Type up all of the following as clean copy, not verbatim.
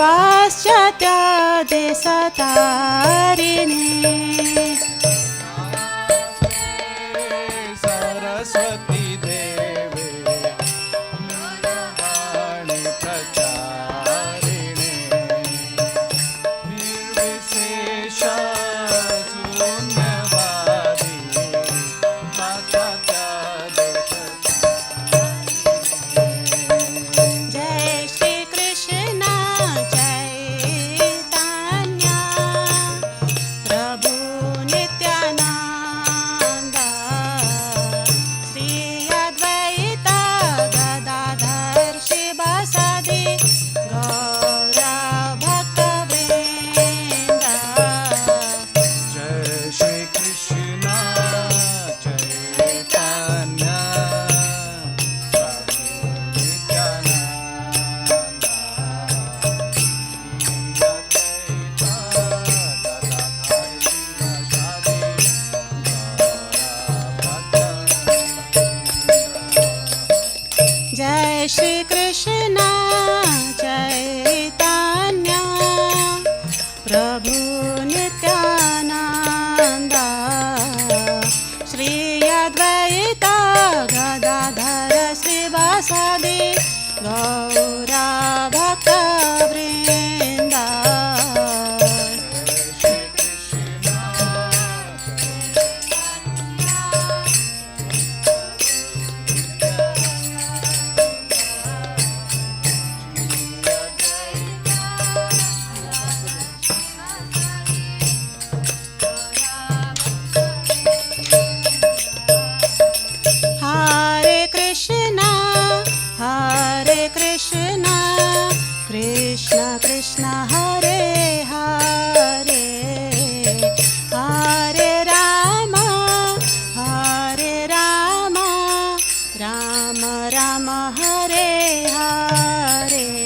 पाश्चात्य देशतारिणे सरस्वती देवे वाणी प्रचारिणे निर्विशेष शून्यवादी पाश्चात्य जय श्री कृष्ण चैतन्य प्रभु नित्यानंद श्री अद्वैत गदाधर शिवासादि गौर भक्तवृंद जय श्री कृष्ण चैतन्य प्रभु नित्यानंद जय श्री कृष्ण चैतन्य प्रभु नित्यानंद श्री अद्वैत गदाधर श्रीवासादि गौर भक्तवृंद Hare Krishna, Hare Krishna, Krishna Krishna Hare Hare, Hare Rama, Hare Rama, Rama Rama Hare Hare.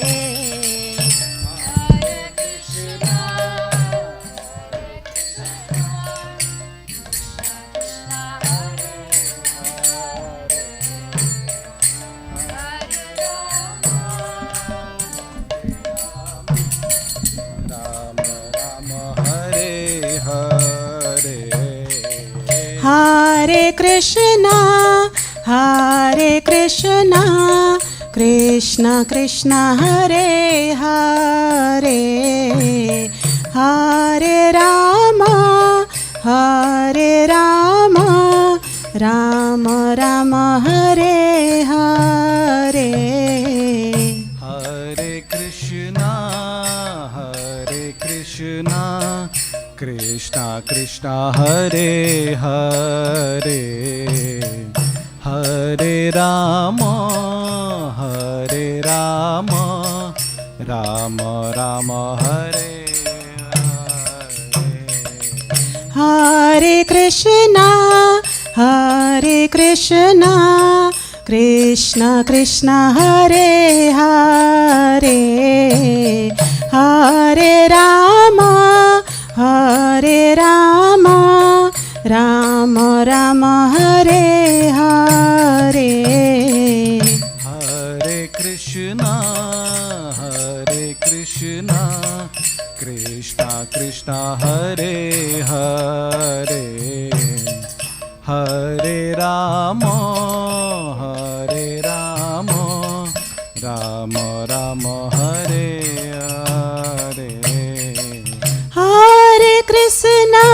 Ram Ram Hare Hare Hare Krishna, Hare Krishna, Krishna Krishna Hare Hare, Hare Rama, Hare Rama, Rama Rama Hare Hare. हरे कृष्णा कृष्णा कृष्णा हरे हरे, हरे Ram Ram Ram Hare Hare. Hare Krishna, Krishna Krishna Hare Hare, Hare Rama, Rama Rama Hare Hare. हरे कृष्णा कृष्णा कृष्णा हरे हरे, हरे Ram Ram Ram Hare Hare. Hare Krishna,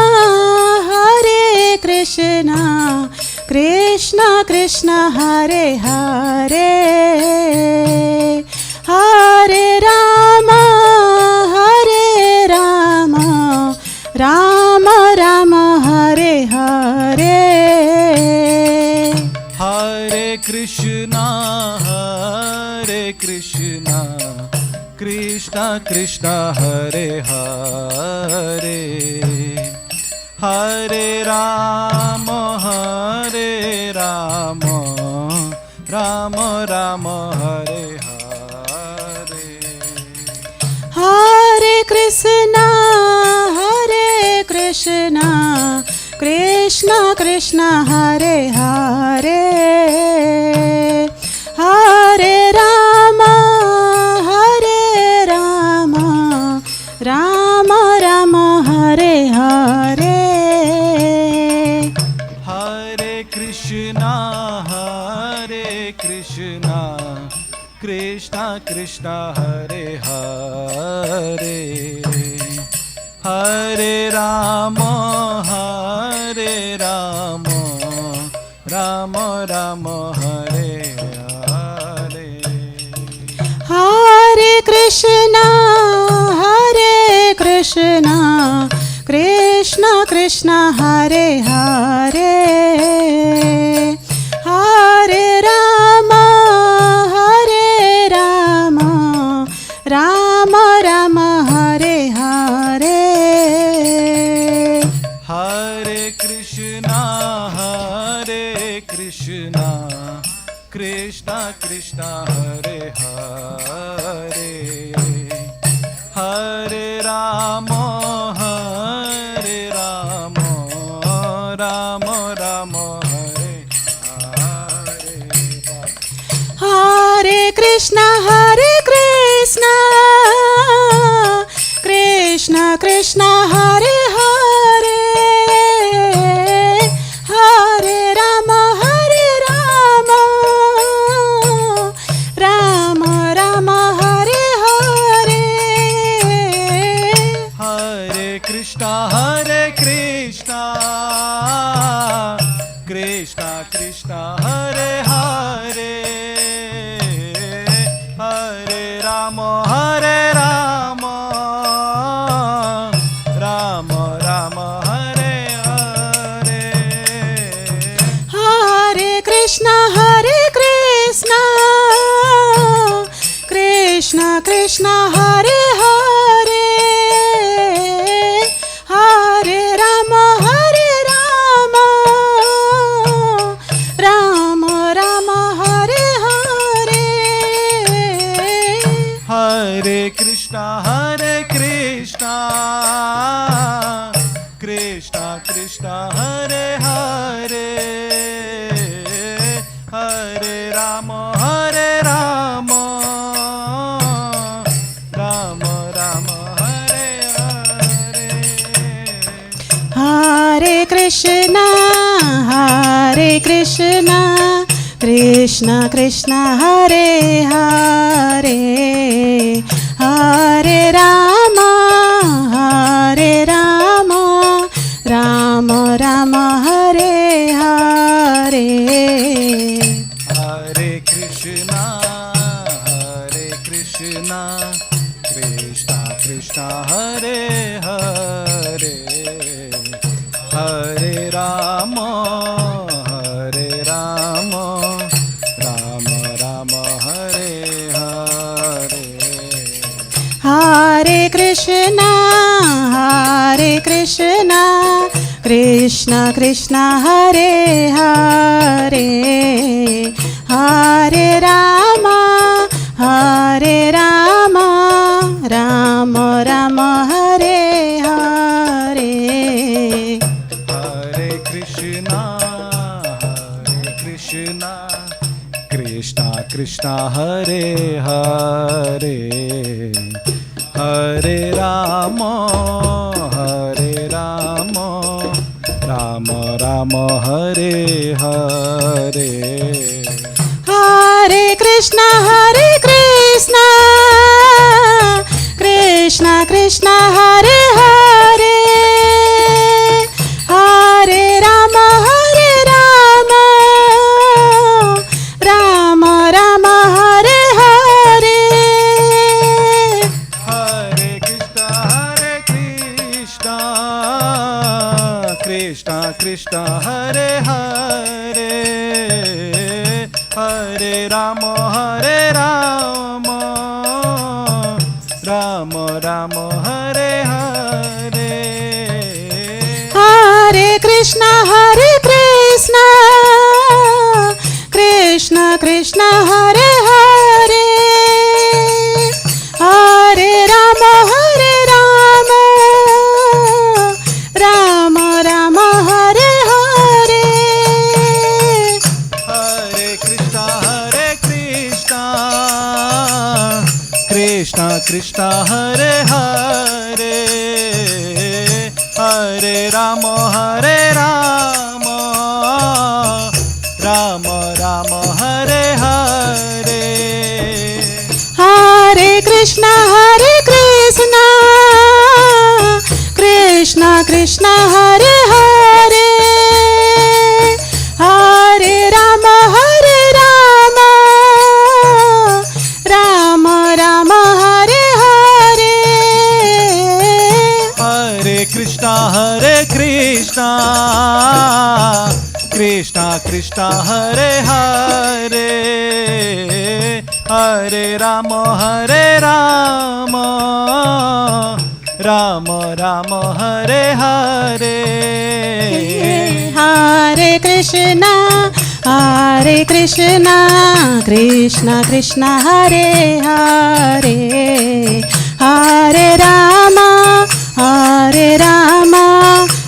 Krishna Krishna Hare Hare, Hare Rama, Rama Rama Hare Hare. हरे कृष्णा कृष्णा कृष्णा हरे हरे, हरे Ram Ram Ram Hare Hare. Hare Krishna, Krishna Krishna Hare Hare, Hare Rama, Ram Ram Hare Hare Hare Krishna Krishna Krishna Hare Hare Hare Rama Rama Rama Hare Hare Hare Krishna Krishna Krishna Hare Hare Hare Rama Rama Rama Hare Hare Hare Krishna Krishna Krishna Hare Hare Hare Rama Rama Rama Hare Hare Hare Krishna Krishna Krishna Hare Hare Hare Rama Rama Rama Hare Hare Hare Krishna Krishna Krishna Hare Hare Hare Rama Rama Rama Hare Hare Hare Krishna Krishna Krishna Hare Hare Hare Rama Rama Rama Hare Hare Hare Krishna Krishna Krishna Hare Hare Hare Rama Rama Rama Hare Hare Hare Krishna Krishna Krishna Hare Hare Hare Rama Rama Rama Hare Hare Hare Krishna Krishna Krishna Hare Hare Hare Rama Rama Rama Hare Hare Hare Krishna Krishna Krishna Hare Hare Hare Rama Rama Rama Hare Hare Hare Krishna Krishna Hare Hare Hare Rama Rama Hare Hare Hare Krishna Krishna Hare Hare Hare Rama Rama Rama Hare Hare Hare Krishna Krishna Hare Hare Hare Rama Rama Hare Hare Hare Krishna Krishna Hare Hare Hare Rama Rama Rama Hare Hare Hare Krishna Krishna Hare Hare, Hare Rama Hare Rama, Rama Rama Hare Hare. Hare Krishna Krishna Krishna Hare Hare, Hare Rama Rama Rama Hare Hare. Hare Krishna Krishna Krishna Hare Hare, Hare Rama Rama, Rama Rama Hare Hare. Hare Krishna Krishna Krishna Hare Hare, Hare Rama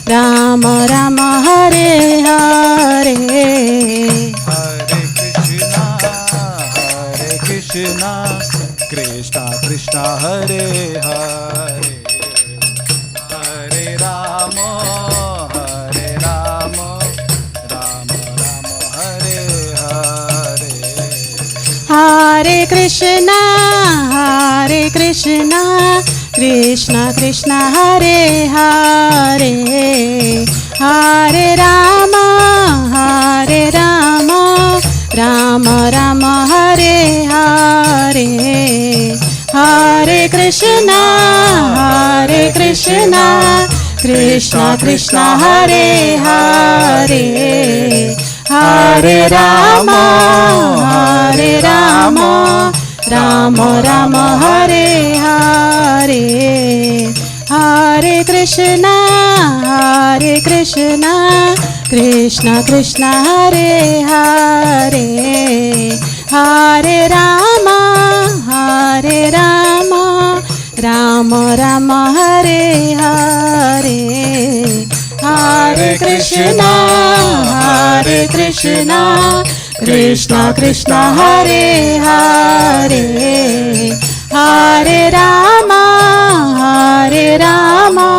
Rama Rama Hare Hare. Hare Krishna Krishna Krishna Hare Hare, Hare Rama Rama Rama Hare Hare. Hare Krishna Krishna Krishna Hare Hare, Hare Rama Rama Rama Hare Hare. Hare Krishna Krishna Krishna Hare Hare, Hare Rama Rama Rama Hare Hare. Hare Krishna Krishna Krishna Hare Hare, Hare Rama Rama Rama Hare Hare. Hare Krishna Krishna Krishna Hare Hare, Hare Rama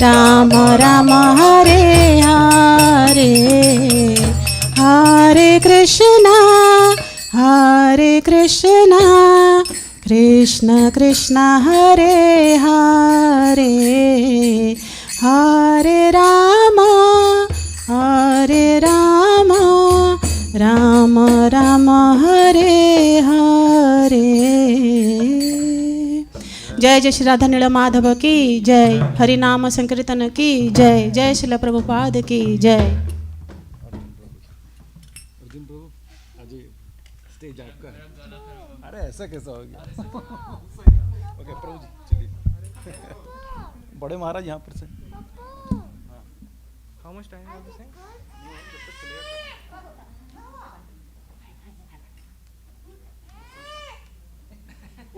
Rama Rama Hare Hare. Hare Krishna Krishna Krishna Hare Hare, Hare Rama Rama Rama Hare Hare. जय जय श्री राधा नील माधव की जय, हरि नाम संकीर्तन की जय, जय श्रील प्रभुपाद की जय. अर्जुन प्रभु अजय स्टेज आपका है. अरे ऐसा कैसा हो गया? ओके प्रभु जी चलिए. बड़े महाराज यहाँ पर से. How much time are you saying?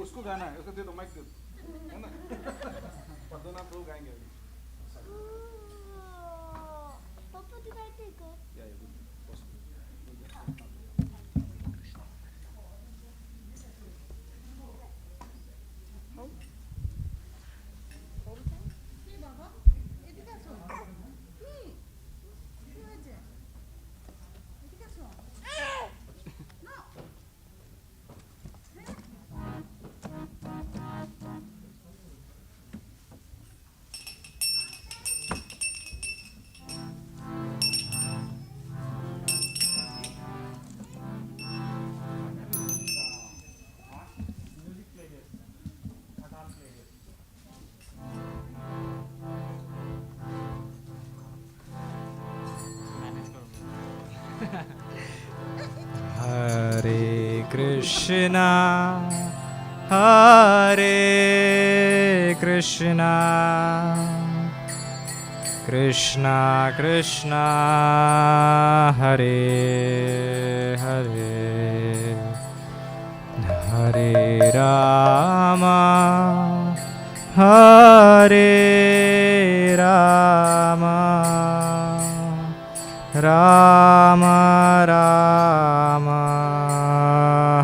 उसको गाना है, उसको दे दो, माइक दे दो, है ना? पद्मनाभ प्रभु गाएंगे अभी. पापा दिखाते हैं क्या? Hare Krishna Krishna Krishna Hare Hare, Hare Rama Rama Rama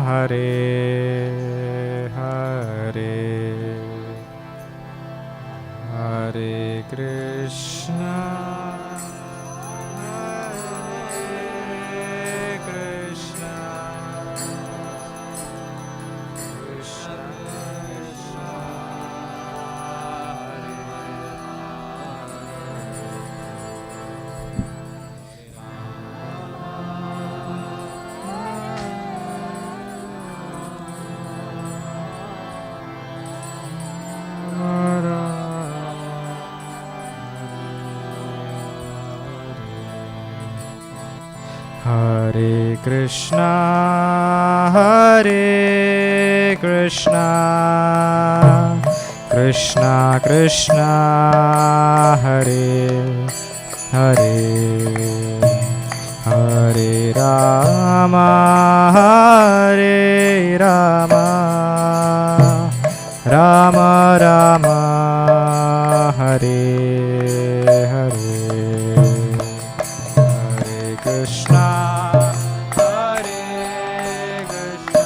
Hare Hare. Krishna, Hare Krishna, Hare Krishna, Krishna Krishna, Hare Hare, Hare Rama, Hare Rama, Rama Rama, Hare Hare, Hare Krishna, Hare Krishna,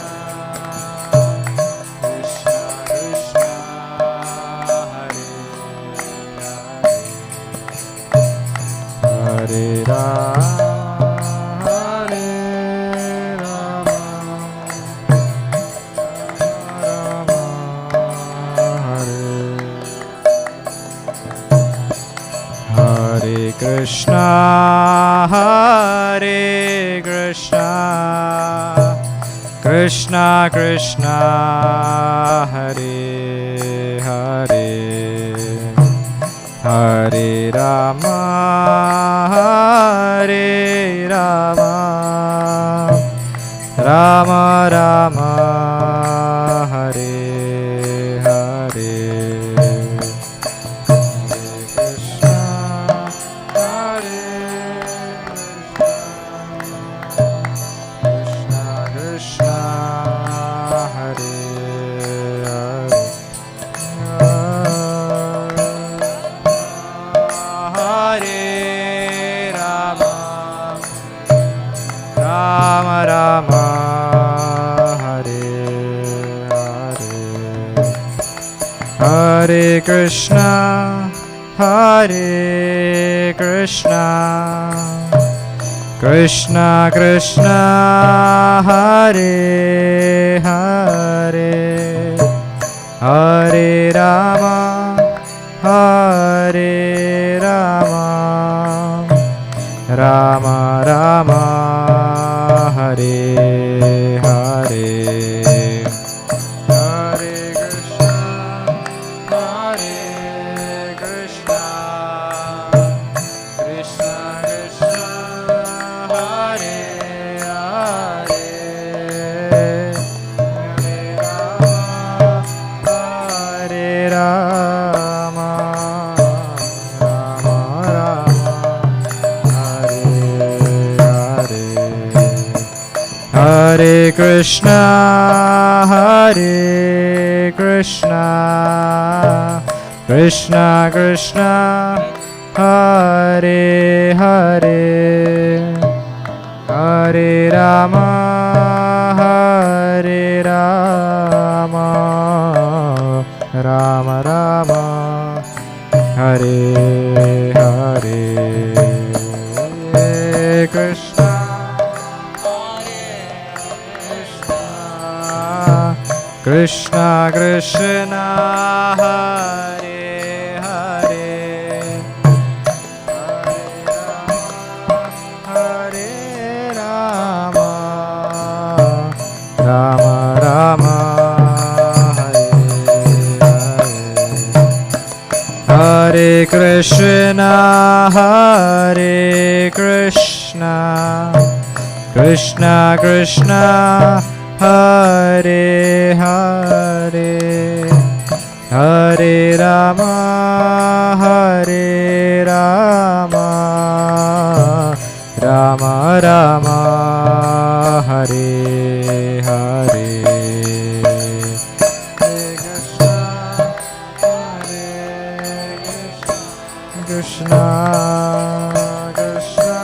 Krishna Krishna, Hare Hare, Hare Rama, Hare Rama, Rama Hare, Hare Krishna, Hare Krishna, Krishna Krishna, Hare Hare, Hare Rama, Hare Rama, Rama Rama, Hare Hare, Hare Krishna, Hare Krishna, Krishna Krishna, Hare Hare, Hare Rama, Hare Rama, Rama Rama, Hare Hare, Hare Krishna, Hare Krishna, Krishna Krishna, Hare Hare, Hare Rama, Rama Rama, Hare Hare, Hare Krishna, Hare Krishna, Krishna Krishna, Hare Hare, Hare Rama, Hare Rama, Rama Rama, Hare Hare, Hare Krishna, Krishna Krishna, Hare Hare, Hare Rama, Rama Rama, Hare Hare, Hare Krishna, Hare Krishna, Krishna Krishna, Hare Hare, Hare Rama, Hare Rama, Rama Rama, Hare Hare, Hare Krishna, Krishna Krishna,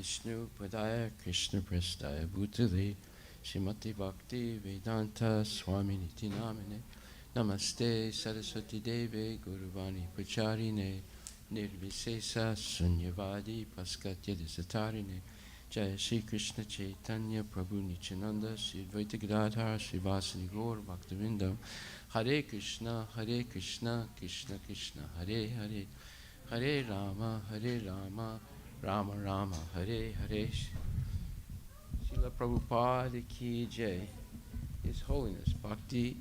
Vishnu Padaya Krishna Prastaya Bhutale Shrimati Bhakti Vedanta Swami Niti Namine Namaste Saraswati Deve Guruvani Pacharine Nirvisesa Sunyavadi Paskatya Desatarine Jaya Shri Krishna Chaitanya Prabhu Nityananda Shri Advaita Gadadhara Srivasadi Gaur Bhaktivinoda Hare Krishna Krishna Krishna Hare Hare Hare Rama Rama Rama Hare Hare. Srila Prabhupada ki jai. His Holiness Bhakti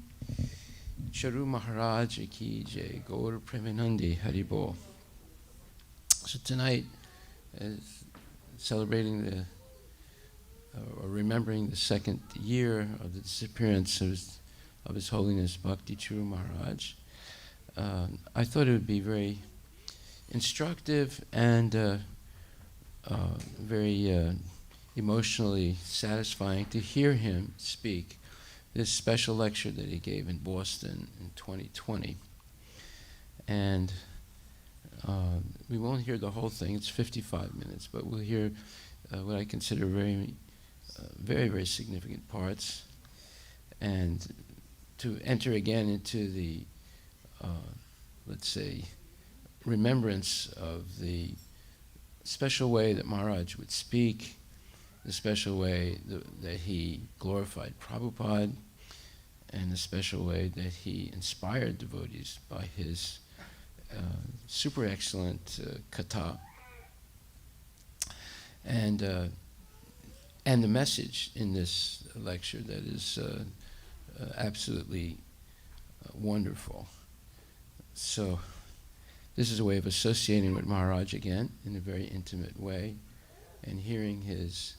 Charu Maharaja ki jai. Guru Purnima Haribol. So tonight, as celebrating or remembering the second year of the disappearance of His Holiness Bhakti Charu Maharaj, I thought it would be very instructive and very emotionally satisfying to hear him speak this special lecture that he gave in Boston in 2020. And we won't hear the whole thing, it's 55 minutes, but we'll hear what I consider very, very significant parts, and to enter again into the, let's say, remembrance of the special way that Maharaj would speak, the special way that he glorified Prabhupada, and the special way that he inspired devotees by his super excellent katha. And the message in this lecture that is absolutely wonderful. So this is a way of associating with Maharaj again in a very intimate way, and hearing his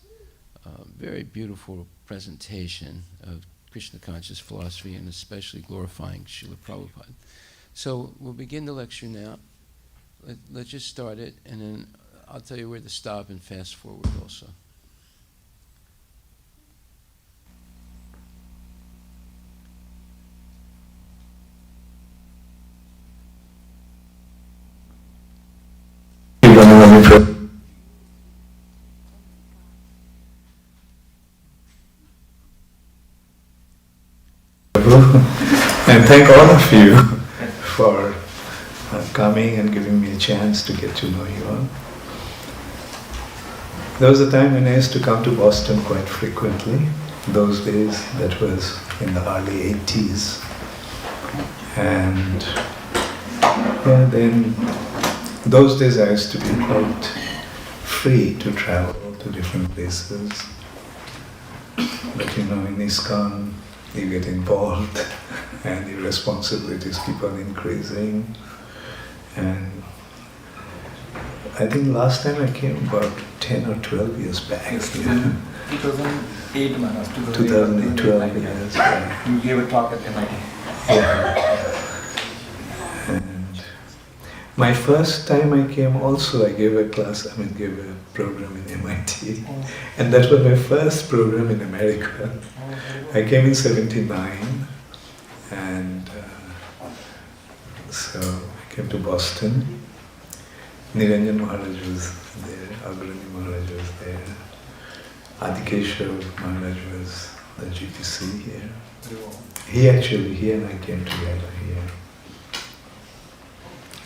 very beautiful presentation of Krishna conscious philosophy, and especially glorifying Srila Prabhupada. So we'll begin the lecture now. Let's just start it, and then I'll tell you where to stop and fast forward also. And thank all of you for coming and giving me a chance to get to know you all. There was a time when I used to come to Boston quite frequently. Those days, that was in the early 80s. And yeah, then those days I used to be quite free to travel to different places. But you know, in ISKCON, you get involved and your responsibilities keep on increasing. And I think last time I came about 10 or 12 years back. Yes, yeah. 2008, Manas. 2012, yes. Yeah. You gave a talk at MIT. Yeah. And my first time I came also, I gave a program in MIT. And that was my first program in America. I came in 79, and so I came to Boston. Niranjan Maharaj was there, Agrani Maharaj was there, Adikeshwar Maharaj was the GPC here. He and I came together here.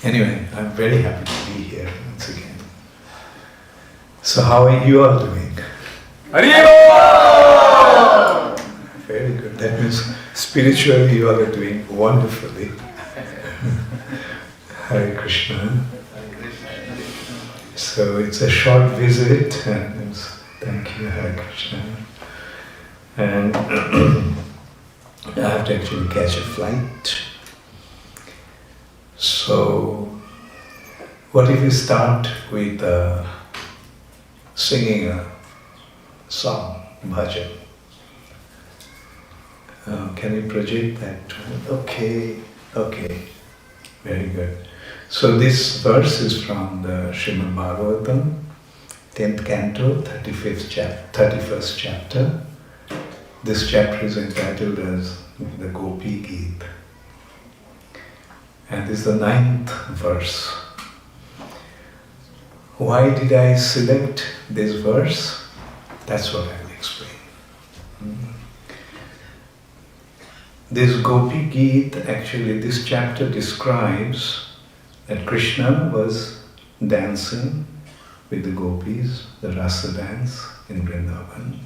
Anyway, I'm very happy to be here once again. So how are you all doing? Very good. That means spiritually you all are doing wonderfully. Hare Krishna. So it's a short visit, and thank you, Hare Krishna. And I have to actually catch a flight. So what if we start with singing a song, bhajan? Can we project that? Okay, very good. So this verse is from the Srimad Bhagavatam, 10th canto, 31st chapter. This chapter is entitled as the Gopi Geet. And this is the 9th verse. Why did I select this verse? That's what I'll explain. This Gopi Geet, actually this chapter describes that Krishna was dancing with the gopis, the rasa dance in Vrindavan.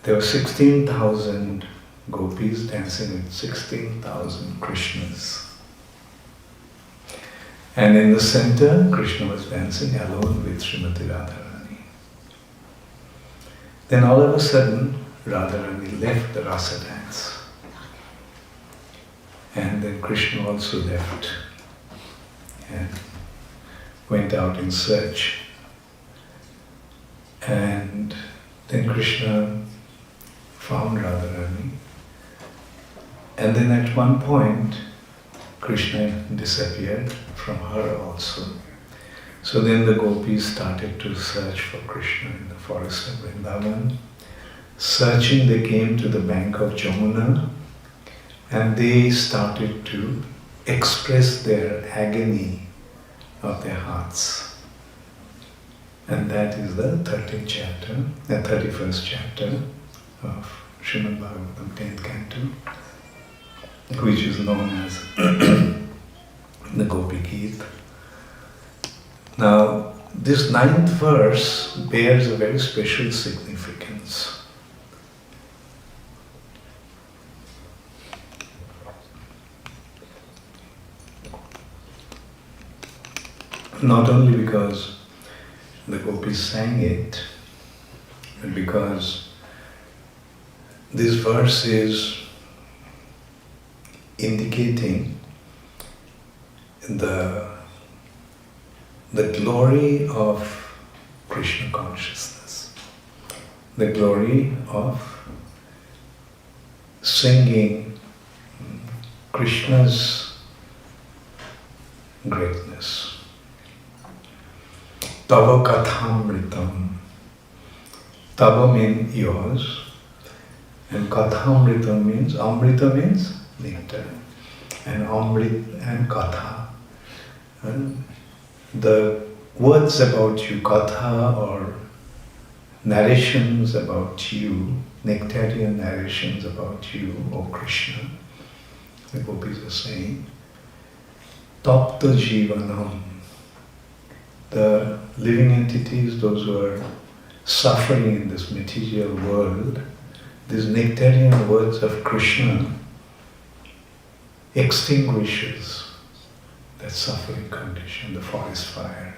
There were 16,000 gopis dancing with 16,000 Krishnas. And in the center, Krishna was dancing alone with Srimati Radharani. Then all of a sudden, Radharani left the rasa dance. And then Krishna also left and went out in search. And then Krishna found Radharani. And then at one point, Krishna disappeared from her also. So then the gopis started to search for Krishna in the forest of Vrindavan. Searching, they came to the bank of Jamuna and they started to express their agony of their hearts. And that is the 13th chapter, the 31st chapter of Srimad Bhagavatam, 10th canto, which is known as the Gopi Geet. Now, this 9th verse bears a very special significance. Not only because the gopis sang it, but because this verse is indicating the glory of Krishna consciousness, the glory of singing Krishna's greatness. Tava kathamritam. Tava means yours, and kathamritam means, amrita means nectar, and amrit and katha. And the words about you, katha, or narrations about you, nectarian narrations about you, O Krishna, the gopis are saying, tapta jivanam. The living entities, those who are suffering in this material world, these nectarian words of Krishna extinguishes that suffering condition, the forest fire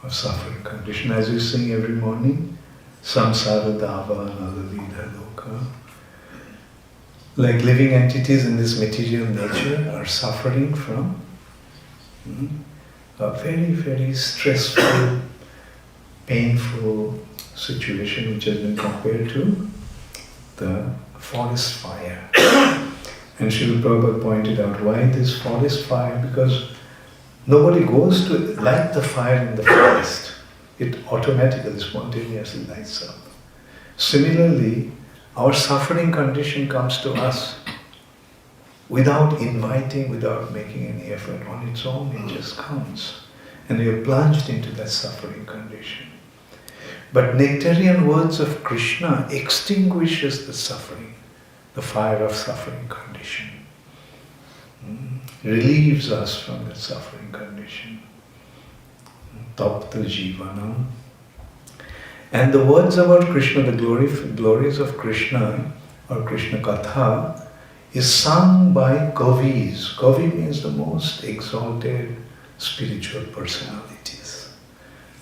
of suffering condition. As we sing every morning, samsara dava nalavidha loka. Like living entities in this material nature are suffering from a very, very stressful, painful situation which has been compared to the forest fire. And Srila Prabhupada pointed out why this forest fire, because nobody goes to light the fire in the forest. It automatically, spontaneously lights up. Similarly, our suffering condition comes to us without inviting, without making any effort. On its own, it just comes. And we are plunged into that suffering condition. But nectarian words of Krishna extinguishes the suffering, the fire of suffering condition. Relieves us from that suffering condition. Tapta jivanam. And the words about Krishna, the glories of Krishna, or Krishna Katha, is sung by Kavis. Kavi means the most exalted spiritual personalities,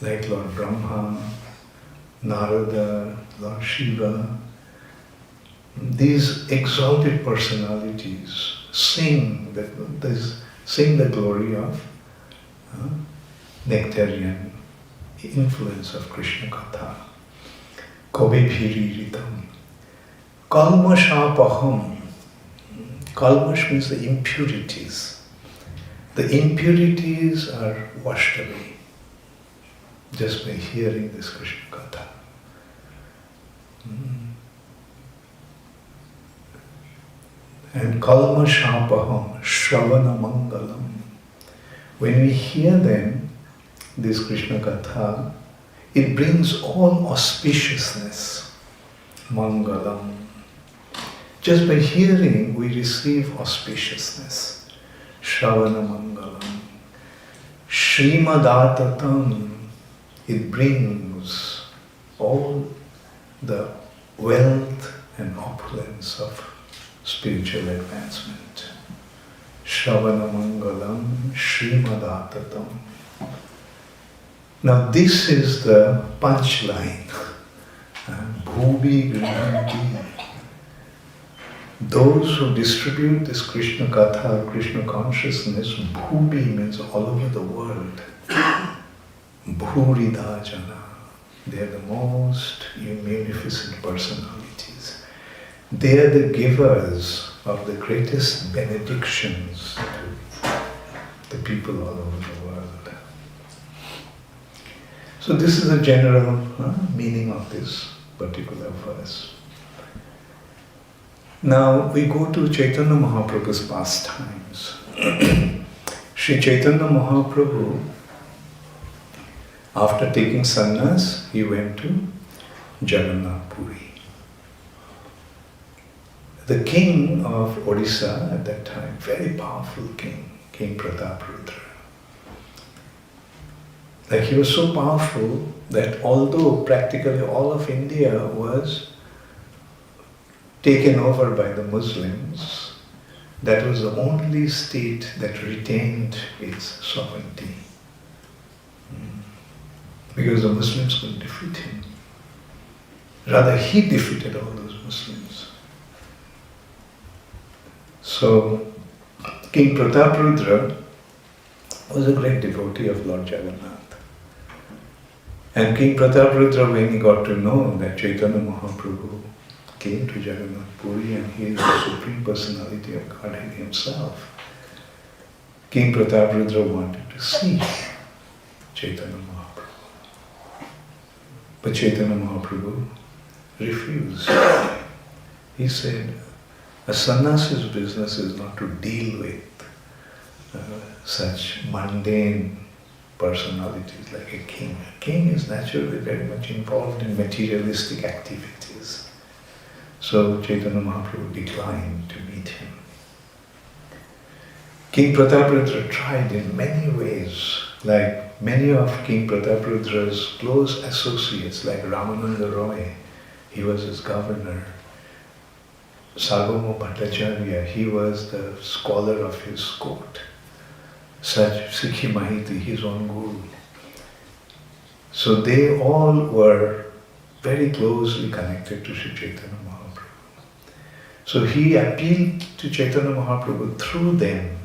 like Lord Brahma, Narada, Lord Shiva. These exalted personalities sing the glory of nectarian influence of Krishna Katha. Kavi bhiriritam. Kalmashapaham. Kalmash means the impurities. The impurities are washed away just by hearing this Krishna Katha. And Kalmashapaham, Shravana Mangalam. When we hear them, this Krishna Katha, it brings all auspiciousness, Mangalam. Just by hearing, we receive auspiciousness. Shravana Mangalam. Srimadaatatam, it brings all the wealth and opulence of spiritual advancement. Shravana Mangalam, Srimadaatatam. Now this is the punchline. Bhubi Grihanti. Those who distribute this Krishna Katha, Krishna consciousness, Bhubi means all over the world. Bhurida Jana. They are the most munificent personalities. They are the givers of the greatest benedictions to the people all over the world. So this is the general meaning of this particular verse. Now we go to Chaitanya Mahaprabhu's pastimes. Sri Chaitanya Mahaprabhu, after taking sannyas, he went to Jagannath Puri. The king of Odisha at that time, very powerful king, King Prataparudra. Like he was so powerful that although practically all of India was taken over by the Muslims, that was the only state that retained its sovereignty. Because the Muslims couldn't defeat him. Rather, he defeated all those Muslims. So, King Prataparudra was a great devotee of Lord Jagannath. And King Prataparudra, when he got to know that Chaitanya Mahaprabhu came to Jagannath Puri and he is the Supreme Personality of Godhead himself, King Prataparudra wanted to see Chaitanya Mahaprabhu. But Chaitanya Mahaprabhu refused. He said, a sannyasi's business is not to deal with such mundane personalities like a king. A king is naturally very much involved in materialistic activities. So Chaitanya Mahaprabhu declined to meet him. King Prataparudra tried in many ways, like many of King Prataparudra's close associates, like Ramananda Roy, he was his governor. Sarvabhauma Bhattacharya, he was the scholar of his court. Such Sikhi Mahiti, his own guru. So they all were very closely connected to Sri Chaitanya Mahaprabhu. So he appealed to Chaitanya Mahaprabhu through them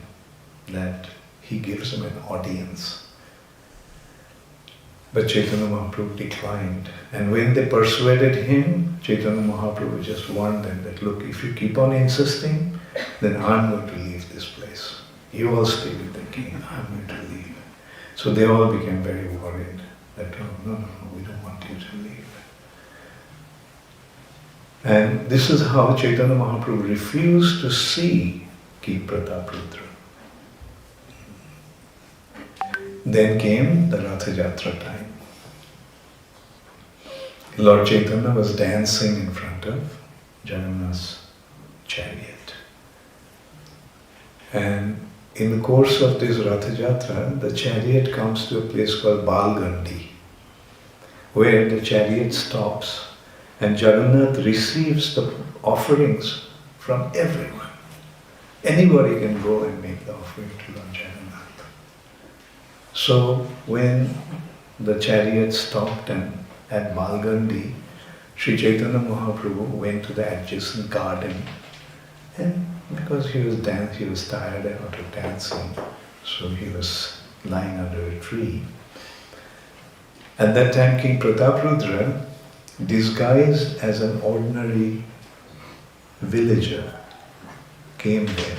that he gives him an audience. But Chaitanya Mahaprabhu declined. And when they persuaded him, Chaitanya Mahaprabhu just warned them that, look, if you keep on insisting, then I'm going to leave this place. You all stay with the king, I'm going to leave. So they all became very worried that, oh, no, we don't want you to leave. And this is how Chaitanya Mahaprabhu refused to see King Prataparudra. Then came the Ratha Jatra time. Lord Chaitanya was dancing in front of Jagannath's chariot. And in the course of this Ratha Jatra, the chariot comes to a place called Balgandi, where the chariot stops and Jagannath receives the offerings from everyone. Anybody can go and make the offering to Lord Jagannath. So when the chariot stopped and at Balgandi, Sri Chaitanya Mahaprabhu went to the adjacent garden, and because he was tired out of dancing, so he was lying under a tree. At that time, King Prataparudra, disguised as an ordinary villager, came there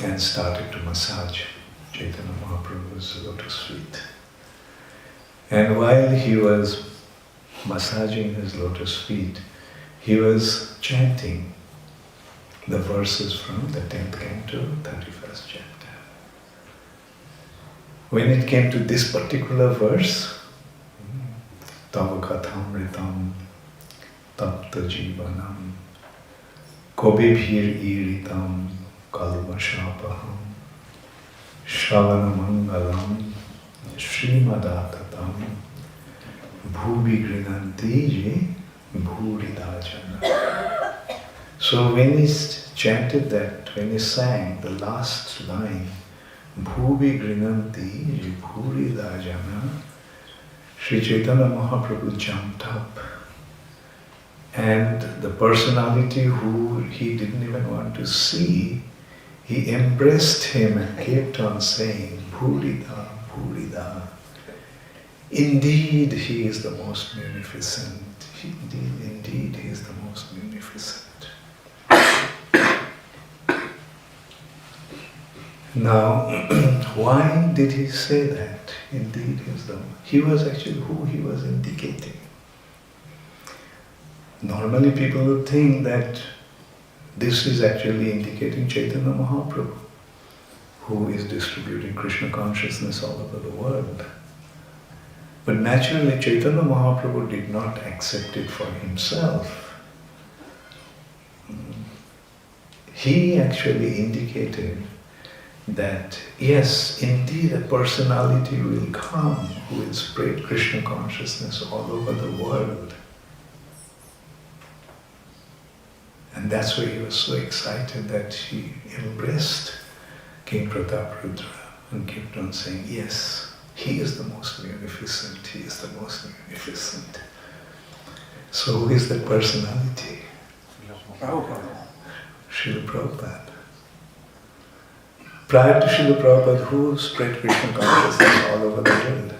and started to massage Chaitanya Mahaprabhu's lotus feet. And while he was massaging his lotus feet, he was chanting the verses from the 10th canto, 31st chapter. when it came to this particular verse, Tava Kathamritam Tapta Jivanam Kobibhir Iritam Kalvashapaham Shravana Mangalam Srimadatatam Bhubi Grinanti Bhuridajana. So when he chanted that, when he sang the last line, Bhubi Grinanti Bhuridajana, Sri Chaitanya Mahaprabhu jumped up, and the personality who he didn't even want to see, he embraced him and kept on saying, Bhurida, Bhurida. Indeed, he is the most munificent. Indeed, he is the most munificent. Now, why did he say that? Indeed, he was actually who he was indicating. Normally people would think that this is actually indicating Chaitanya Mahaprabhu, who is distributing Krishna consciousness all over the world. But naturally Chaitanya Mahaprabhu did not accept it for himself. He actually indicated that yes, indeed a personality will come who will spread Krishna consciousness all over the world. And that's why he was so excited that he embraced King Prataparudra and kept on saying, yes, he is the most munificent, he is the most munificent. So who is that personality? Prabhupada. Srila Prabhupada. Prior to Srila Prabhupada, who spread Krishna consciousness all over the world?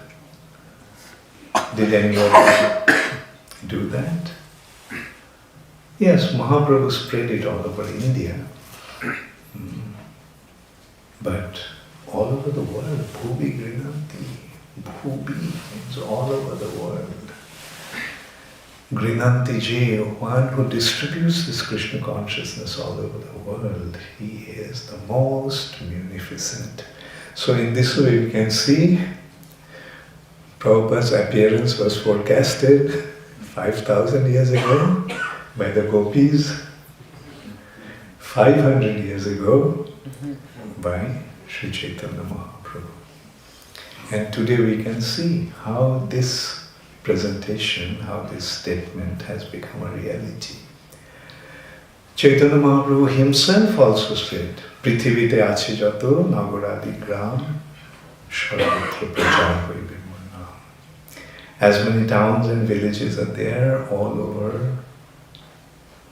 Did anybody do that? Yes, Mahaprabhu spread it all over India. But all over the world, Bhubi Grinanti. Bhubi means all over the world. Grinanti Ji, one who distributes this Krishna consciousness all over the world, he is the most munificent. So in this way we can see Prabhupada's appearance was forecasted 5,000 years ago by the gopis, 500 years ago by Sri Chaitanya Mahaprabhu. And today we can see how this presentation, how this statement has become a reality. Chaitanya Mahaprabhu himself also said, Prithivite ache jato nagoradi gram sarvatra prachar hoibe mon naam. As many towns and villages are there all over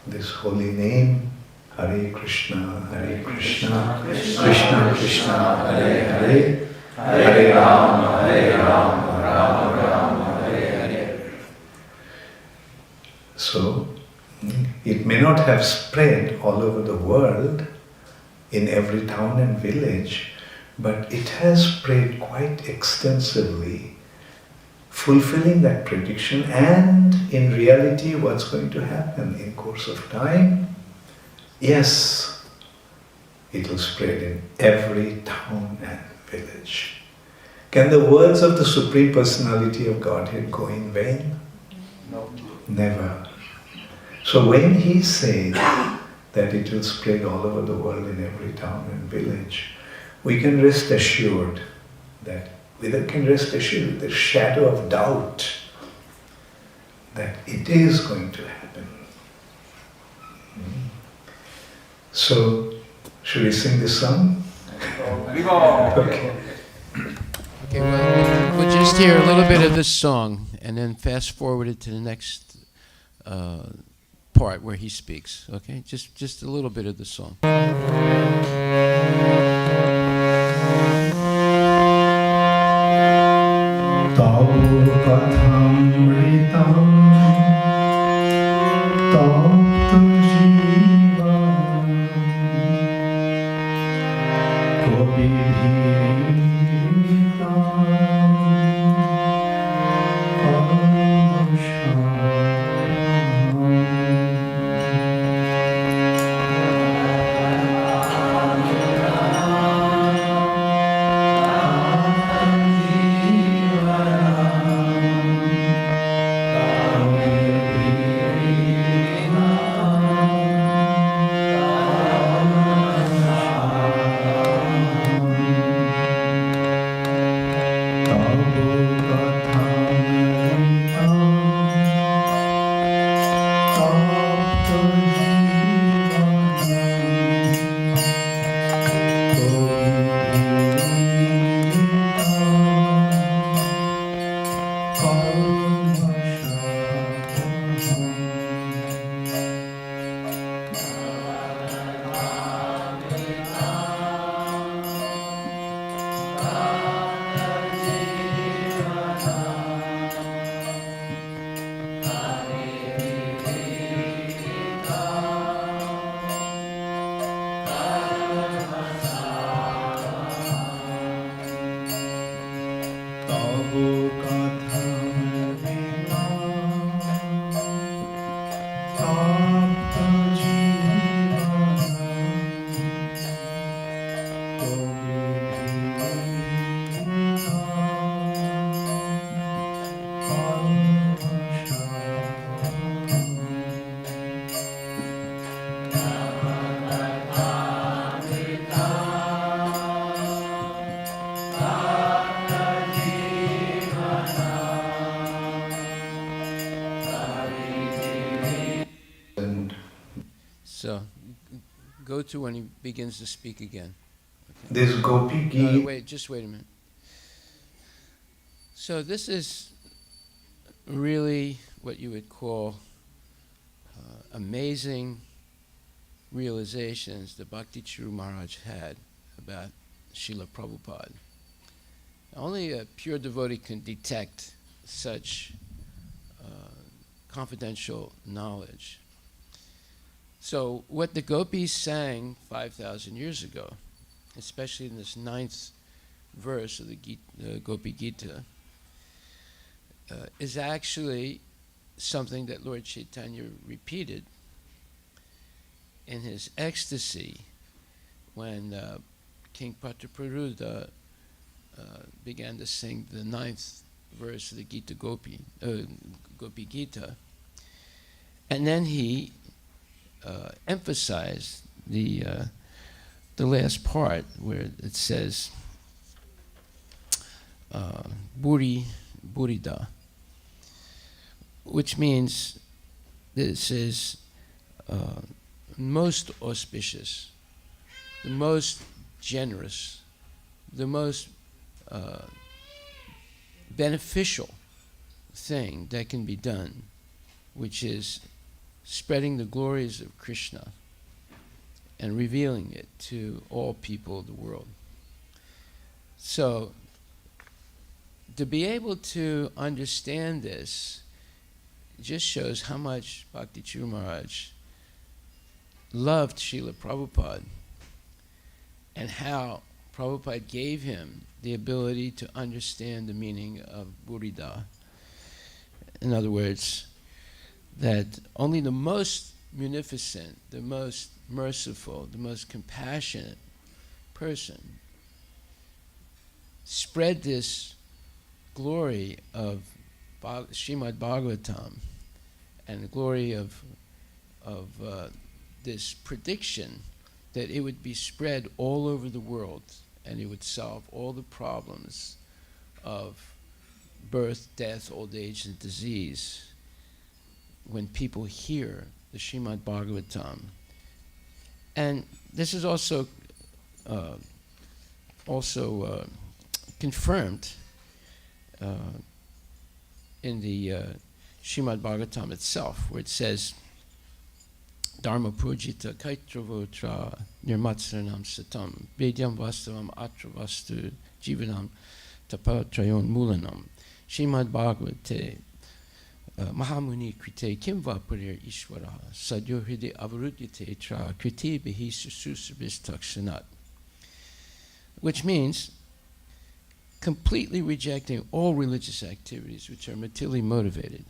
this holy name, Hare Krishna, Krishna Krishna, Hare Hare, Hare Rama, Rama Rama, Hare Hare. So, it may not have spread all over the world, in every town and village, but it has spread quite extensively, fulfilling that prediction, and in reality what's going to happen in course of time? Yes, it will spread in every town and village. Can the words of the Supreme Personality of Godhead go in vain? No. Never. So when he said that it will spread all over the world in every town and village, we can rest assured that, with the shadow of doubt, that it is going to happen. So, should we sing this song? Okay. Okay, we'll just hear a little bit of this song and then fast forward it to the next part where he speaks. Okay, just a little bit of the song. And So, go to when he begins to speak again. this Gopi Gita. Just wait a minute. So this is really what you would call amazing realizations that Bhakti Charu Maharaj had about Srila Prabhupada. Only a pure devotee can detect such confidential knowledge. So what the gopis sang 5,000 years ago, especially in this 9th verse of the Gopi Gita, is actually something that Lord Chaitanya repeated in his ecstasy when King Prataparuddha began to sing the 9th verse of the Gita Gopi Gita, and then he emphasized the last part where it says Burida, which means this is most auspicious, the most generous, the most beneficial thing that can be done, which is spreading the glories of Krishna and revealing it to all people of the world. So, to be able to understand this just shows how much Bhakti Charu Maharaj loved Srila Prabhupada and how Prabhupada gave him the ability to understand the meaning of Burida. In other words, that only the most munificent, the most merciful, the most compassionate person spread this glory of Srimad Bhagavatam and the glory of this prediction that it would be spread all over the world and it would solve all the problems of birth, death, old age, and disease when people hear the Srimad Bhagavatam. And this is also confirmed in the Srimad Bhagavatam itself, where it says, Dharma pujita kaitravotra nirmatsaranam satam vedyam vastavam atravastu jivanam tapatrayon mulanam Srimad Bhagavate Mahamuni krite kimva purir ishvara sadyo hide avarudyate tra kriti bihi sususabis takshanat, which means completely rejecting all religious activities which are materially motivated.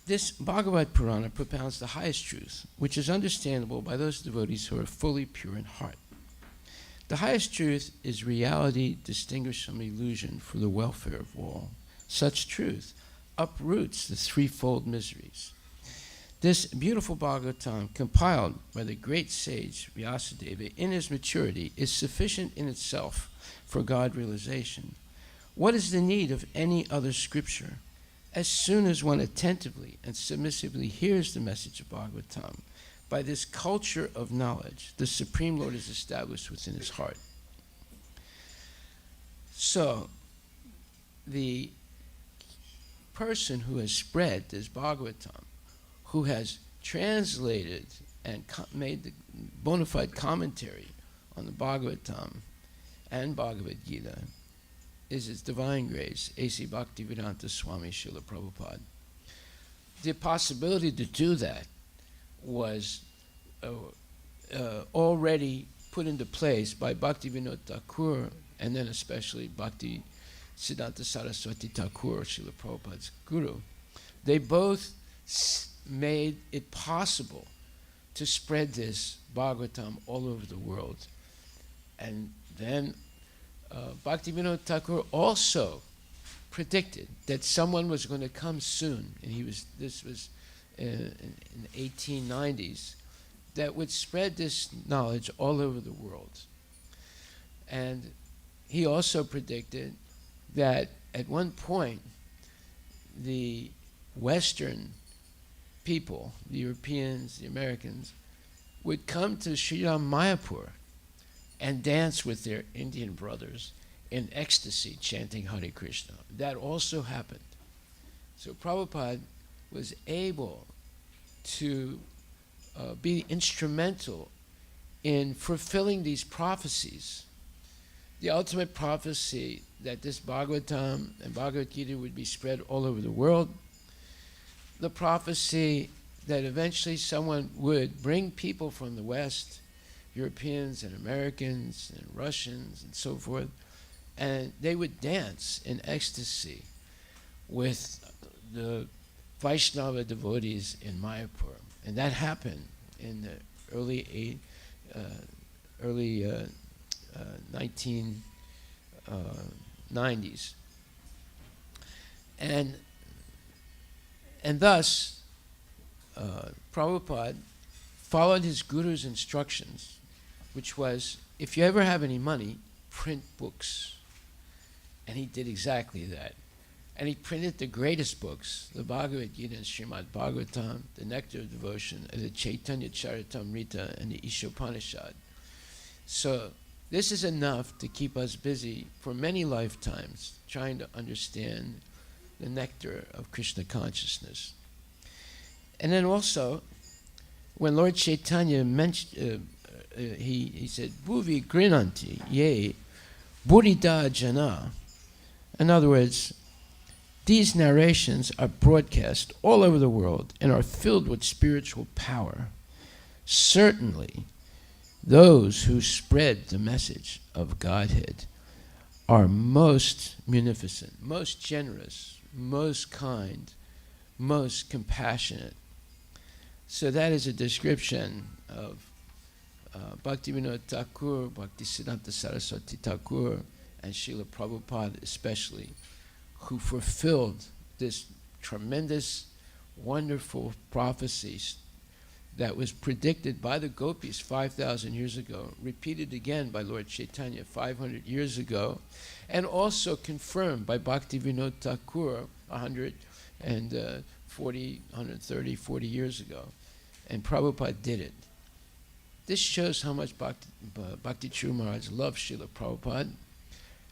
This Bhagavad Purana propounds the highest truth, which is understandable by those devotees who are fully pure in heart. The highest truth is reality distinguished from illusion for the welfare of all. Such truth uproots the threefold miseries. This beautiful Bhagavatam, compiled by the great sage Vyasadeva in his maturity, is sufficient in itself for God realization. What is the need of any other scripture? As soon as one attentively and submissively hears the message of Bhagavatam, by this culture of knowledge, the Supreme Lord is established within his heart. So, the person who has spread this Bhagavatam, who has translated and made the bona fide commentary on the Bhagavatam and Bhagavad Gita, is His Divine Grace, A.C. Bhaktivedanta Swami Srila Prabhupada. The possibility to do that was already put into place by Bhaktivinoda Thakur, and then especially Bhakti Siddhanta Saraswati Thakur, Srila Prabhupada's guru. They both made it possible to spread this Bhagavatam all over the world. And then Bhaktivinoda Thakur also predicted that someone was going to come soon, and this was in the 1890s, that would spread this knowledge all over the world. And he also predicted that at one point the Western people, the Europeans, the Americans, would come to Sri Ram Mayapur and dance with their Indian brothers in ecstasy, chanting Hare Krishna. That also happened. So Prabhupada was able to be instrumental in fulfilling these prophecies. The ultimate prophecy that this Bhagavatam and Bhagavad Gita would be spread all over the world. The prophecy that eventually someone would bring people from the West, Europeans and Americans and Russians and so forth, and they would dance in ecstasy with the Vaishnava devotees in Mayapur. And that happened in the early 1990s. And thus, Prabhupada followed his guru's instructions, which was, if you ever have any money, print books. And he did exactly that. And he printed the greatest books, the Bhagavad Gita and Srimad Bhagavatam, the Nectar of Devotion, and the Chaitanya Charitamrita, and the Ishopanishad. So this is enough to keep us busy for many lifetimes, trying to understand the nectar of Krishna consciousness. And then also, when Lord Chaitanya mentioned, he said, Bhuvi grinanti ye buddhita jana. In other words, these narrations are broadcast all over the world and are filled with spiritual power. Certainly, those who spread the message of Godhead are most munificent, most generous, most kind, most compassionate. So that is a description of Bhaktivinoda Thakur, Bhaktisiddhanta Saraswati Thakur, and Srila Prabhupada especially, who fulfilled this tremendous, wonderful prophecies that was predicted by the gopis 5,000 years ago, repeated again by Lord Chaitanya 500 years ago, and also confirmed by Bhaktivinoda Thakur 140 years ago. And Prabhupada did it. This shows how much Bhakti Charu Maharaj loved Srila Prabhupada,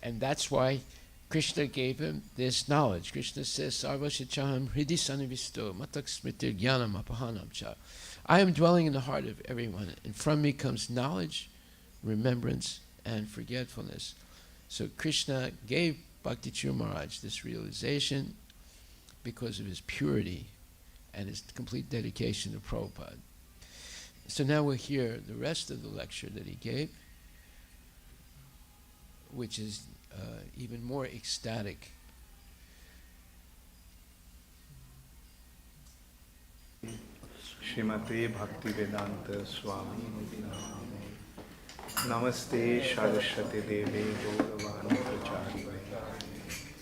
and that's why Krishna gave him this knowledge. Krishna says, Sarva Shichaham Hridi Sanivisto Matak Smritir Jnanam Apahanam Cha. I am dwelling in the heart of everyone, and from me comes knowledge, remembrance, and forgetfulness. So Krishna gave Bhakti Charu Maharaj this realization because of his purity and his complete dedication to Prabhupada. So now we'll hear the rest of the lecture that he gave, which is even more ecstatic. Srimate Bhaktivedanta Swami Namaste Saraswati Devi Gauravani Prachari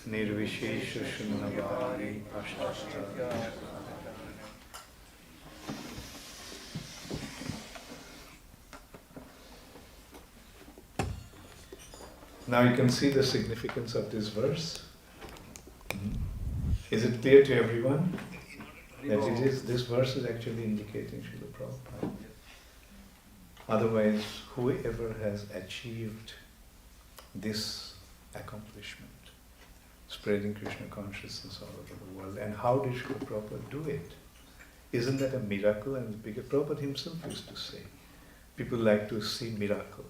Nirvishesha Shunnavadi Pashtasta. Now you can see the significance of this verse. Is it clear to everyone that this verse is actually indicating Srila Prabhupada? Otherwise, whoever has achieved this accomplishment, spreading Krishna consciousness all over the world, and how did Srila Prabhupada do it? Isn't that a miracle? And because Prabhupada himself used to say, people like to see miracle.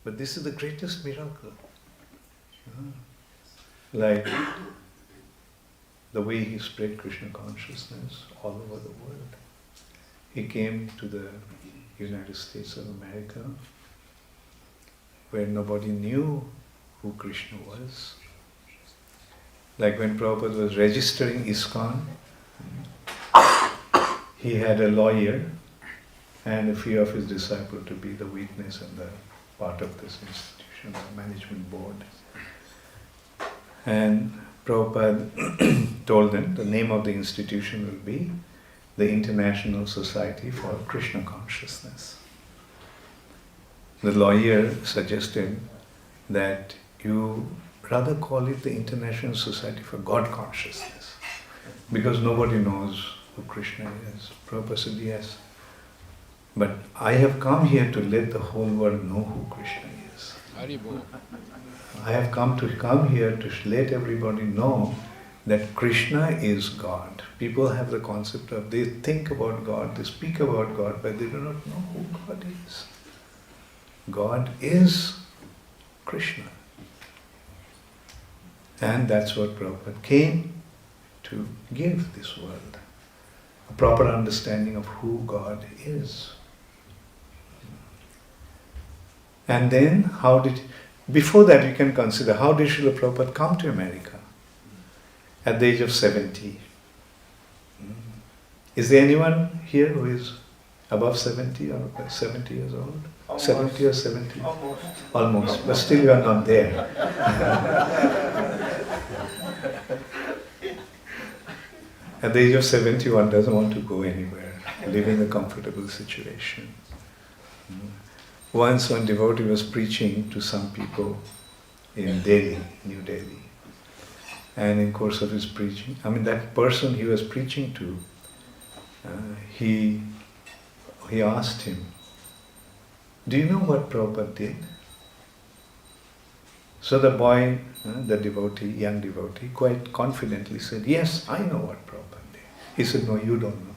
But this is the greatest miracle. Like the way he spread Krishna consciousness all over the world. He came to the United States of America, where nobody knew who Krishna was. Like when Prabhupada was registering ISKCON, he had a lawyer and a few of his disciples to be the witness and the part of this institution, the management board. And Prabhupada told them the name of the institution will be the International Society for Krishna Consciousness. The lawyer suggested that you rather call it the International Society for God Consciousness, because nobody knows who Krishna is. Prabhupada said, yes, but I have come here to let the whole world know who Krishna is. I have come here to let everybody know that Krishna is God. People have the concept of, they think about God, they speak about God, but they do not know who God is. God is Krishna. And that's what Prabhupada came to give this world. A proper understanding of who God is. And then, before that you can consider, how did Srila Prabhupada come to America? At the age of 70. Is there anyone here who is above 70 or 70 years old? Almost. 70 or 70? Almost. But still you are not there. At the age of 70, one doesn't want to go anywhere, live in a comfortable situation. Once one devotee was preaching to some people in Delhi, New Delhi. And in course of his preaching, that person he was preaching to, he asked him, do you know what Prabhupada did? So the boy, the devotee, young devotee, quite confidently said, yes, I know what Prabhupada did. He said, no, you don't know.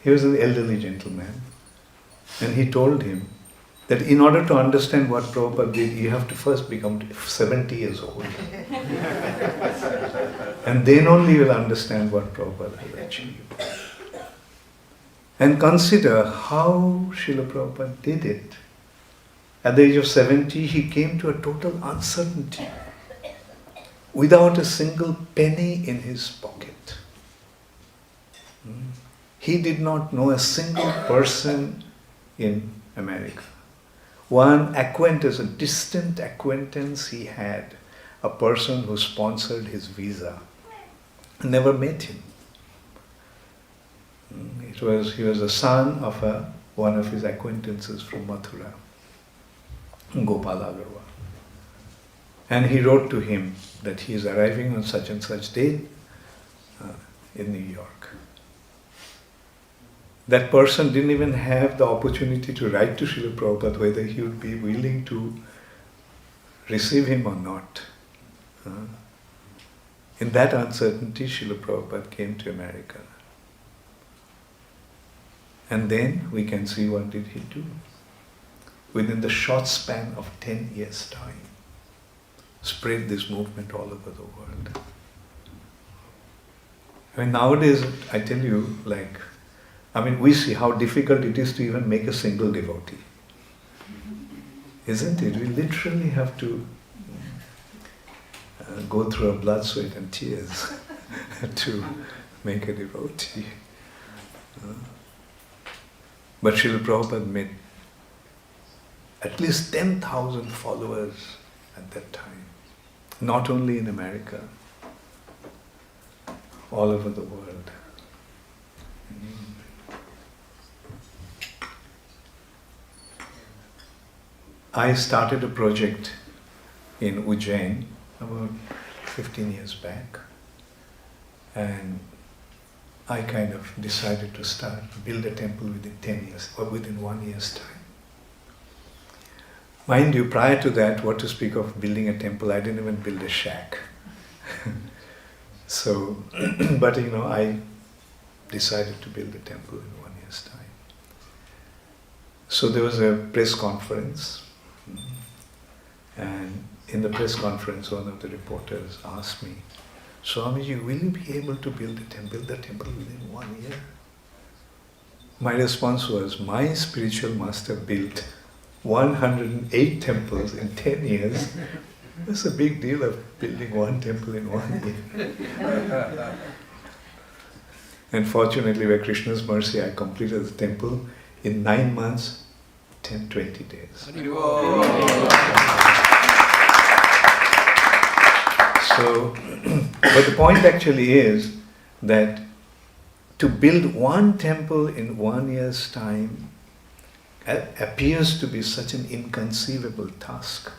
He was an elderly gentleman, and he told him that in order to understand what Prabhupada did, you have to first become 70 years old. And then only you will understand what Prabhupada has achieved. And consider how Srila Prabhupada did it. At the age of 70, he came to a total uncertainty, without a single penny in his pocket. He did not know a single person in America. One acquaintance, a distant acquaintance he had, a person who sponsored his visa, never met him. He was the son of one of his acquaintances from Mathura, Gopal Agarwal. And he wrote to him that he is arriving on such and such date in New York. That person didn't even have the opportunity to write to Srila Prabhupada whether he would be willing to receive him or not. In that uncertainty, Srila Prabhupada came to America. And then we can see what did he do. Within the short span of 10 years' time, spread this movement all over the world. Nowadays, I tell you, we see how difficult it is to even make a single devotee. Isn't it? We literally have to go through a blood, sweat and tears to make a devotee. But Srila Prabhupada made at least 10,000 followers at that time. Not only in America, all over the world. I started a project in Ujjain about 15 years back, and I kind of decided to build a temple within 10 years, or within 1 year's time. Mind you, prior to that, what to speak of building a temple, I didn't even build a shack. But I decided to build a temple in 1 year's time. So there was a press conference, and in the press conference, one of the reporters asked me, Swamiji, will you be able to build the temple within 1 year? My response was, my spiritual master built 108 temples in 10 years. That's a big deal of building one temple in 1 year. And fortunately, by Krishna's mercy, I completed the temple in 9 months, 20 days. So, but the point actually is that to build one temple in 1 year's time appears to be such an inconceivable task.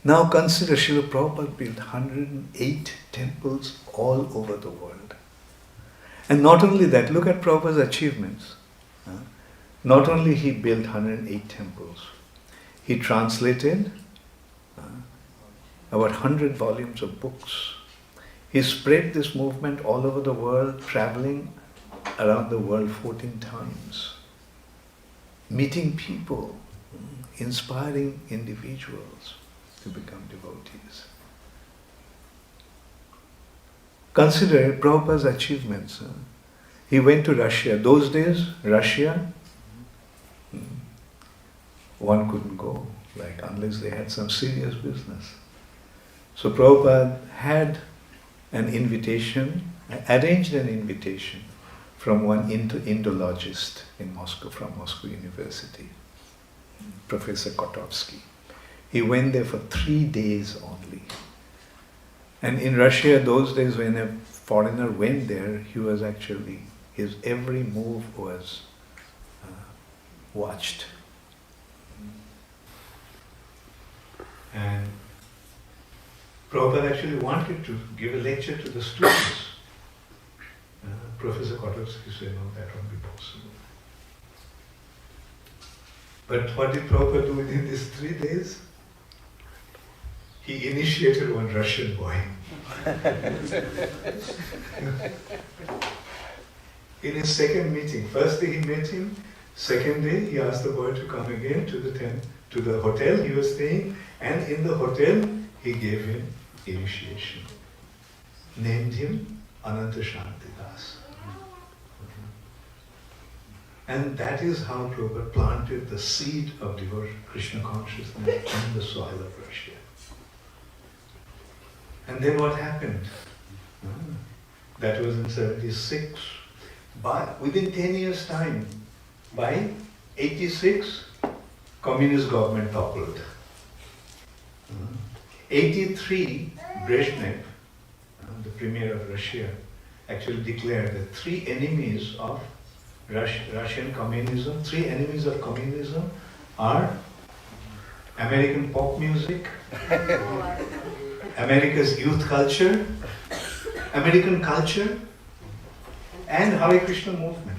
Now consider Srila Prabhupada built 108 temples all over the world. And not only that, look at Prabhupada's achievements. Not only he built 108 temples, he translated about 100 volumes of books. He spread this movement all over the world, traveling around the world 14 times, meeting people, inspiring individuals to become devotees. Consider Prabhupada's achievements. He went to Russia. Those days, Russia, one couldn't go, unless they had some serious business. So Prabhupada had an invitation, arranged an invitation from one Indologist in Moscow, from Moscow University, Professor Kotovsky. He went there for 3 days only. And in Russia, those days when a foreigner went there, his every move was watched. And Prabhupada actually wanted to give a lecture to the students. Professor Kotovsky said, no, that won't be possible. But what did Prabhupada do within these 3 days? He initiated one Russian boy. In his second meeting, first day he met him, second day he asked the boy to come again to the hotel he was staying, and in the hotel he gave him initiation. Named him Ananta Shantidas. And that is how Prabhupada planted the seed of Krishna consciousness in the soil of Russia. And then what happened? That was in 76. But within 10 years' time, by 86, communist government toppled. 83, Brezhnev, the premier of Russia, actually declared that 3 enemies of Russian communism, 3 enemies of communism are American pop music, America's youth culture, American culture, and Hare Krishna movement.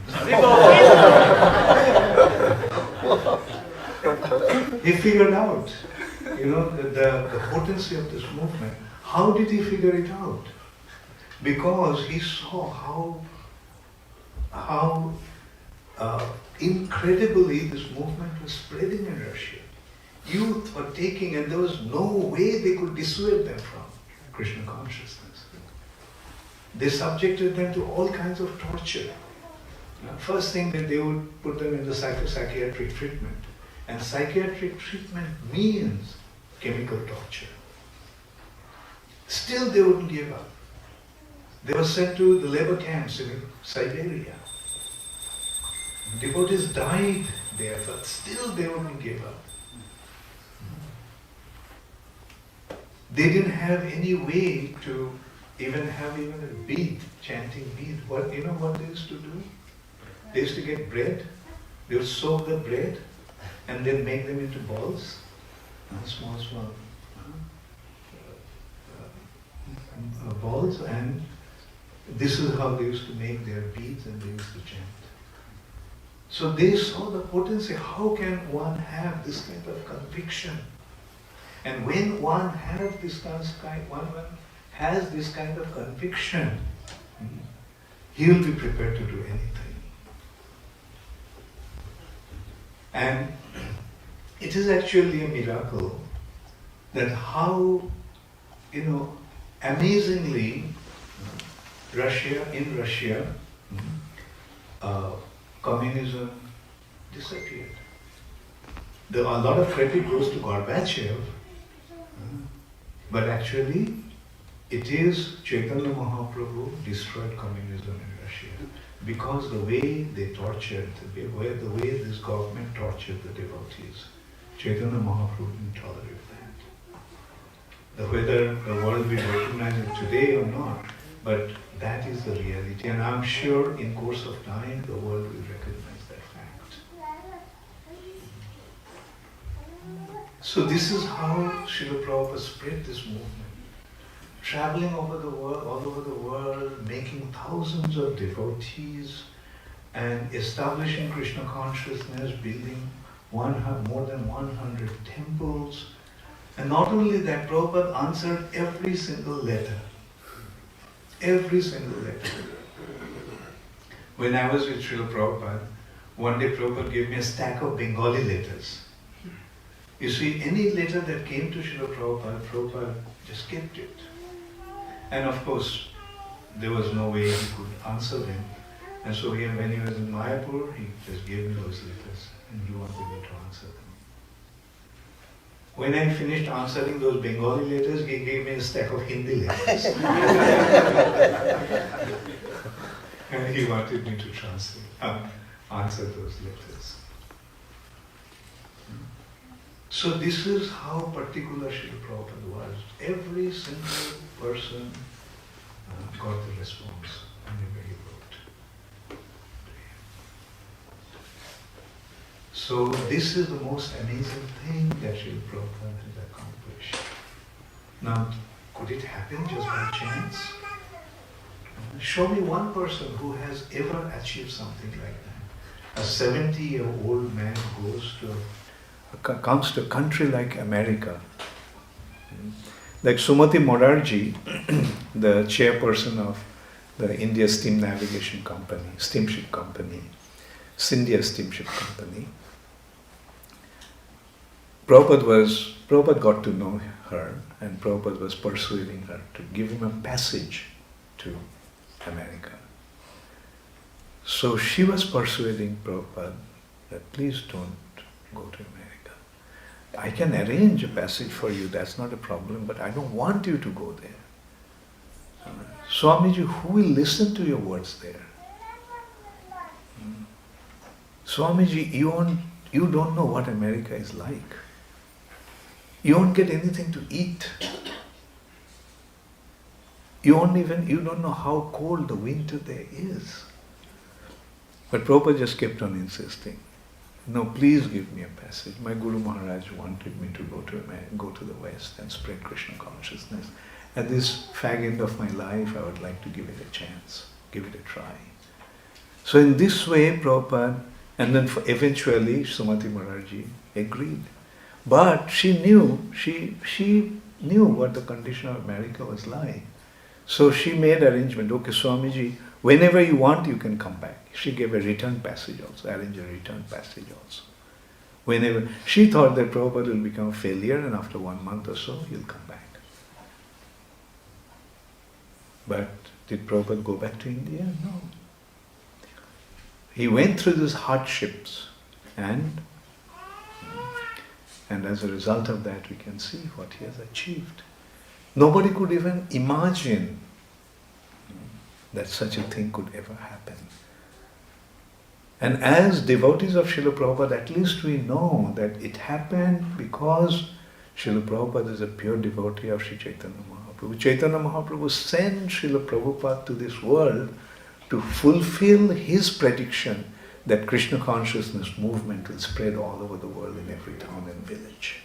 He figured out, the potency of this movement. How did he figure it out? Because he saw how incredibly this movement was spreading in Russia. Youth were taking, and there was no way they could dissuade them from Krishna consciousness. They subjected them to all kinds of torture. First thing that they would put them in the psychiatric treatment. And psychiatric treatment means chemical torture. Still they wouldn't give up. They were sent to the labor camps in Siberia. Devotees died there, but still they wouldn't give up. They didn't have any way to even have a bead, chanting bead. What they used to do? They used to get bread. They would soak the bread and then make them into balls, small balls, and this is how they used to make their beads, and they used to chant. So they saw the potency. How can one have this kind of conviction? And when one has this kind of conviction, he will be prepared to do anything. And it is actually a miracle that how, amazingly, in Russia, communism disappeared. A lot of credit goes to Gorbachev, but actually it is Chaitanya Mahaprabhu destroyed communism in Russia. because the way they tortured, the way this government tortured the devotees, Chaitanya Mahaprabhu didn't tolerate that. Whether the world will recognize it today or not, but that is the reality. And I'm sure in course of time, the world will recognize that fact. So this is how Srila Prabhupada spread this movement. Traveling over the world, all over the world, making thousands of devotees and establishing Krishna consciousness, building more than 100 temples. And not only that, Prabhupada answered every single letter. Every single letter. When I was with Srila Prabhupada, one day Prabhupada gave me a stack of Bengali letters. You see, any letter that came to Srila Prabhupada, Prabhupada just kept it. And of course, there was no way he could answer them. And so when he was in Mayapur, he just gave me those letters and he wanted me to answer them. When I finished answering those Bengali letters, he gave me a stack of Hindi letters. And he wanted me to answer those letters. So this is how particular Srila Prabhupada was. Every single person got the response whenever he wrote. So this is the most amazing thing that Srila Prabhupada has accomplished. Now, could it happen just by chance? Show me one person who has ever achieved something like that. A 70-year-old man comes to a country like America. Like Sumati Morarji, the chairperson of the India Steam Navigation Company, Steamship Company, India Steamship Company. Prabhupada got to know her, and Prabhupada was persuading her to give him a passage to America. So she was persuading Prabhupada that please don't go to America. I can arrange a passage for you, that's not a problem, but I don't want you to go there. Swamiji, who will listen to your words there? Swamiji, you don't know what America is like. You won't get anything to eat. You don't know how cold the winter there is. But Prabhupada just kept on insisting. No, please give me a passage. My Guru Maharaja wanted me to go to the West and spread Krishna consciousness. At this fag end of my life, I would like to give it a chance, give it a try. So in this way, Prabhupada, and then eventually Sumati Morarji agreed. But she knew what the condition of America was like. So she made arrangement. Okay, Swamiji, whenever you want, you can come back. She gave a return passage also, arranged a return passage also. Whenever she thought that Prabhupada will become a failure and after 1 month or so, he'll come back. But did Prabhupada go back to India? No. He went through these hardships and as a result of that we can see what he has achieved. Nobody could even imagine that such a thing could ever happen. And as devotees of Srila Prabhupada, at least we know that it happened because Srila Prabhupada is a pure devotee of Sri Chaitanya Mahaprabhu. Chaitanya Mahaprabhu sent Srila Prabhupada to this world to fulfill his prediction that Krishna consciousness movement will spread all over the world in every town and village.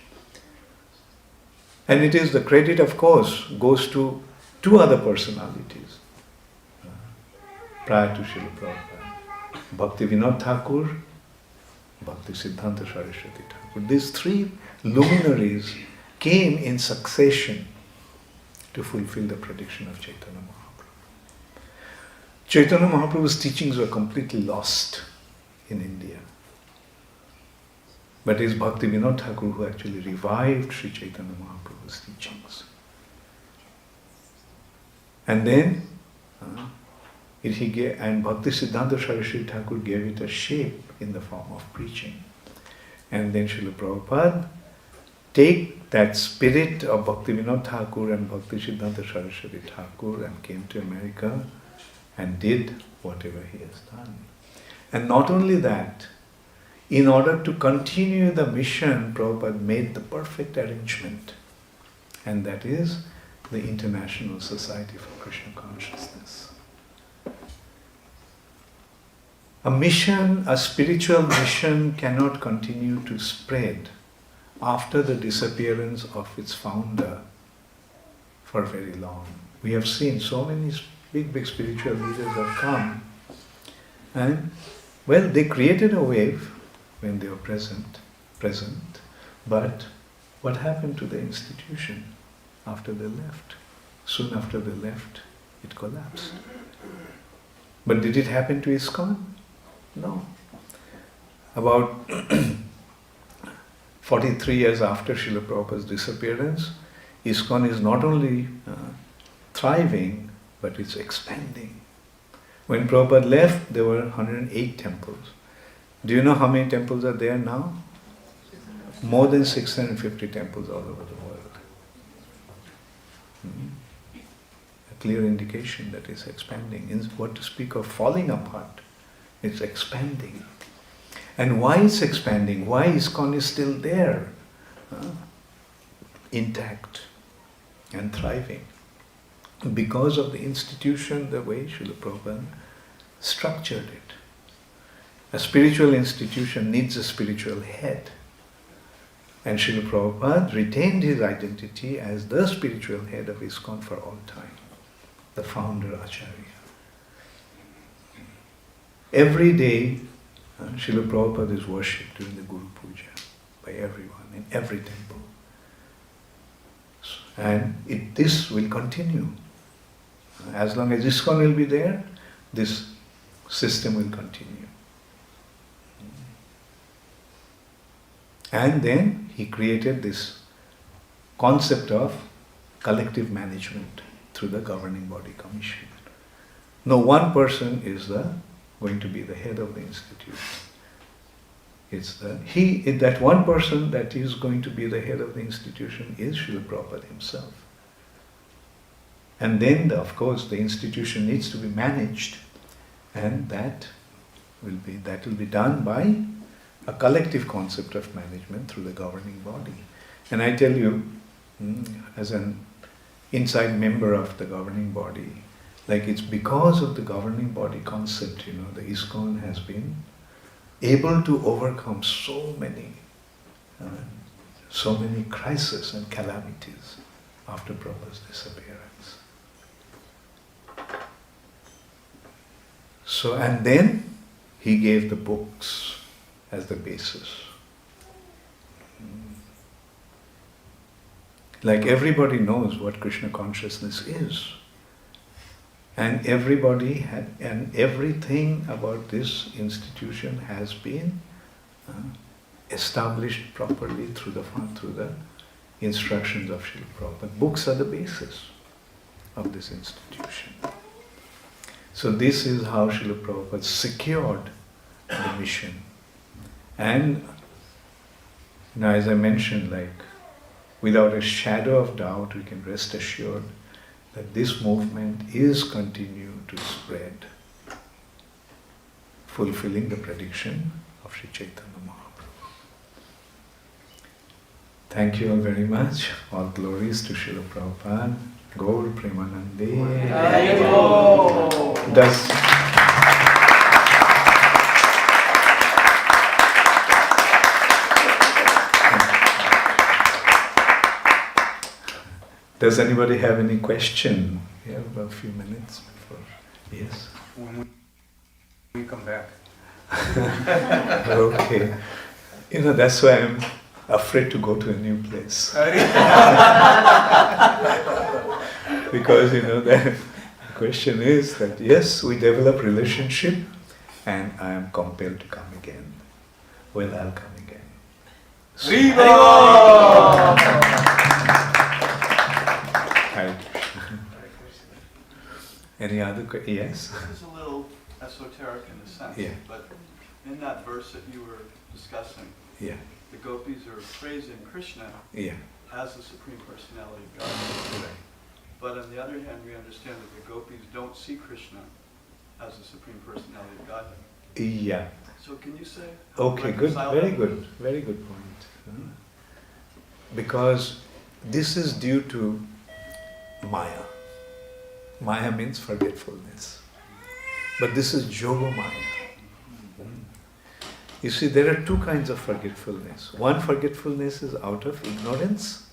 And it is the credit, of course, goes to two other personalities prior to Srila Prabhupada. Bhakti Vinod Thakur, Bhakti Siddhanta Saraswati Thakur. These three luminaries came in succession to fulfill the prediction of Chaitanya Mahaprabhu. Chaitanya Mahaprabhu's teachings were completely lost in India. But it is Bhakti Vinod Thakur who actually revived Sri Chaitanya Mahaprabhu's teachings. And then and Bhakti Siddhanta Saraswati Thakur gave it a shape in the form of preaching. And then Srila Prabhupada take that spirit of Bhakti Vinod Thakur and Bhakti Siddhanta Saraswati Thakur and came to America and did whatever he has done. And not only that, in order to continue the mission, Prabhupada made the perfect arrangement, and that is the International Society for Krishna Consciousness. A mission, a spiritual mission cannot continue to spread after the disappearance of its founder for very long. We have seen so many big spiritual leaders have come, and well, they created a wave when they were present, but what happened to the institution after they left? Soon after they left, it collapsed. But did it happen to ISKCON? No. About 43 years after Srila Prabhupada's disappearance, ISKCON is not only thriving, but it's expanding. When Prabhupada left, there were 108 temples. Do you know how many temples are there now? More than 650 temples all over the world. A clear indication that it's expanding. What to speak of falling apart? It's expanding. And why it's expanding? Why ISKCON is still there? Intact and thriving. Because of the institution, the way Srila Prabhupada structured it. A spiritual institution needs a spiritual head. And Srila Prabhupada retained his identity as the spiritual head of ISKCON for all time, the founder Acharya. Every day, Srila Prabhupada is worshipped during the Guru Puja by everyone, in every temple. And this will continue. As long as ISKCON will be there, this system will continue. And then he created this concept of collective management through the governing body commission. No one person is going to be the head of the institute. That one person that is going to be the head of the institution is Srila Prabhupada himself. And then, of course, the institution needs to be managed, and that will be done by a collective concept of management through the governing body. And I tell you, as an inside member of the governing body, like it's because of the governing body concept, the ISKCON has been able to overcome so many crises and calamities after Prabhupada's disappearance. So, and then he gave the books as the basis. Like everybody knows what Krishna consciousness is. And everything about this institution has been established properly through the instructions of Srila Prabhupada. Books are the basis of this institution. So this is how Srila Prabhupada secured the mission. And as I mentioned, without a shadow of doubt, we can rest assured that this movement is continuing to spread, fulfilling the prediction of Sri Chaitanya Mahaprabhu. Thank you all very much. All glories to Srila Prabhupada. Guru Premanande. Does anybody have any question? We have about a few minutes before. Yes? When we come back. Okay. That's why I'm afraid to go to a new place. Because, the question is that, yes, we develop relationship and I am compelled to come again. Well, I'll come again. Hare Krishna. Any other questions? Yes? This is a little esoteric in a sense, Yeah. but in that verse that you were discussing, Yeah. the gopis are praising Krishna Yeah. as the Supreme Personality of God. Right. But on the other hand, we understand that the gopis don't see Krishna as the Supreme Personality of Godhead. Yeah. So can you say? Okay, good. reconcile Very that? good. Very good point. Because this is due to Maya. Maya means forgetfulness. But this is Yoga Maya. You see, there are two kinds of forgetfulness. One forgetfulness is out of ignorance,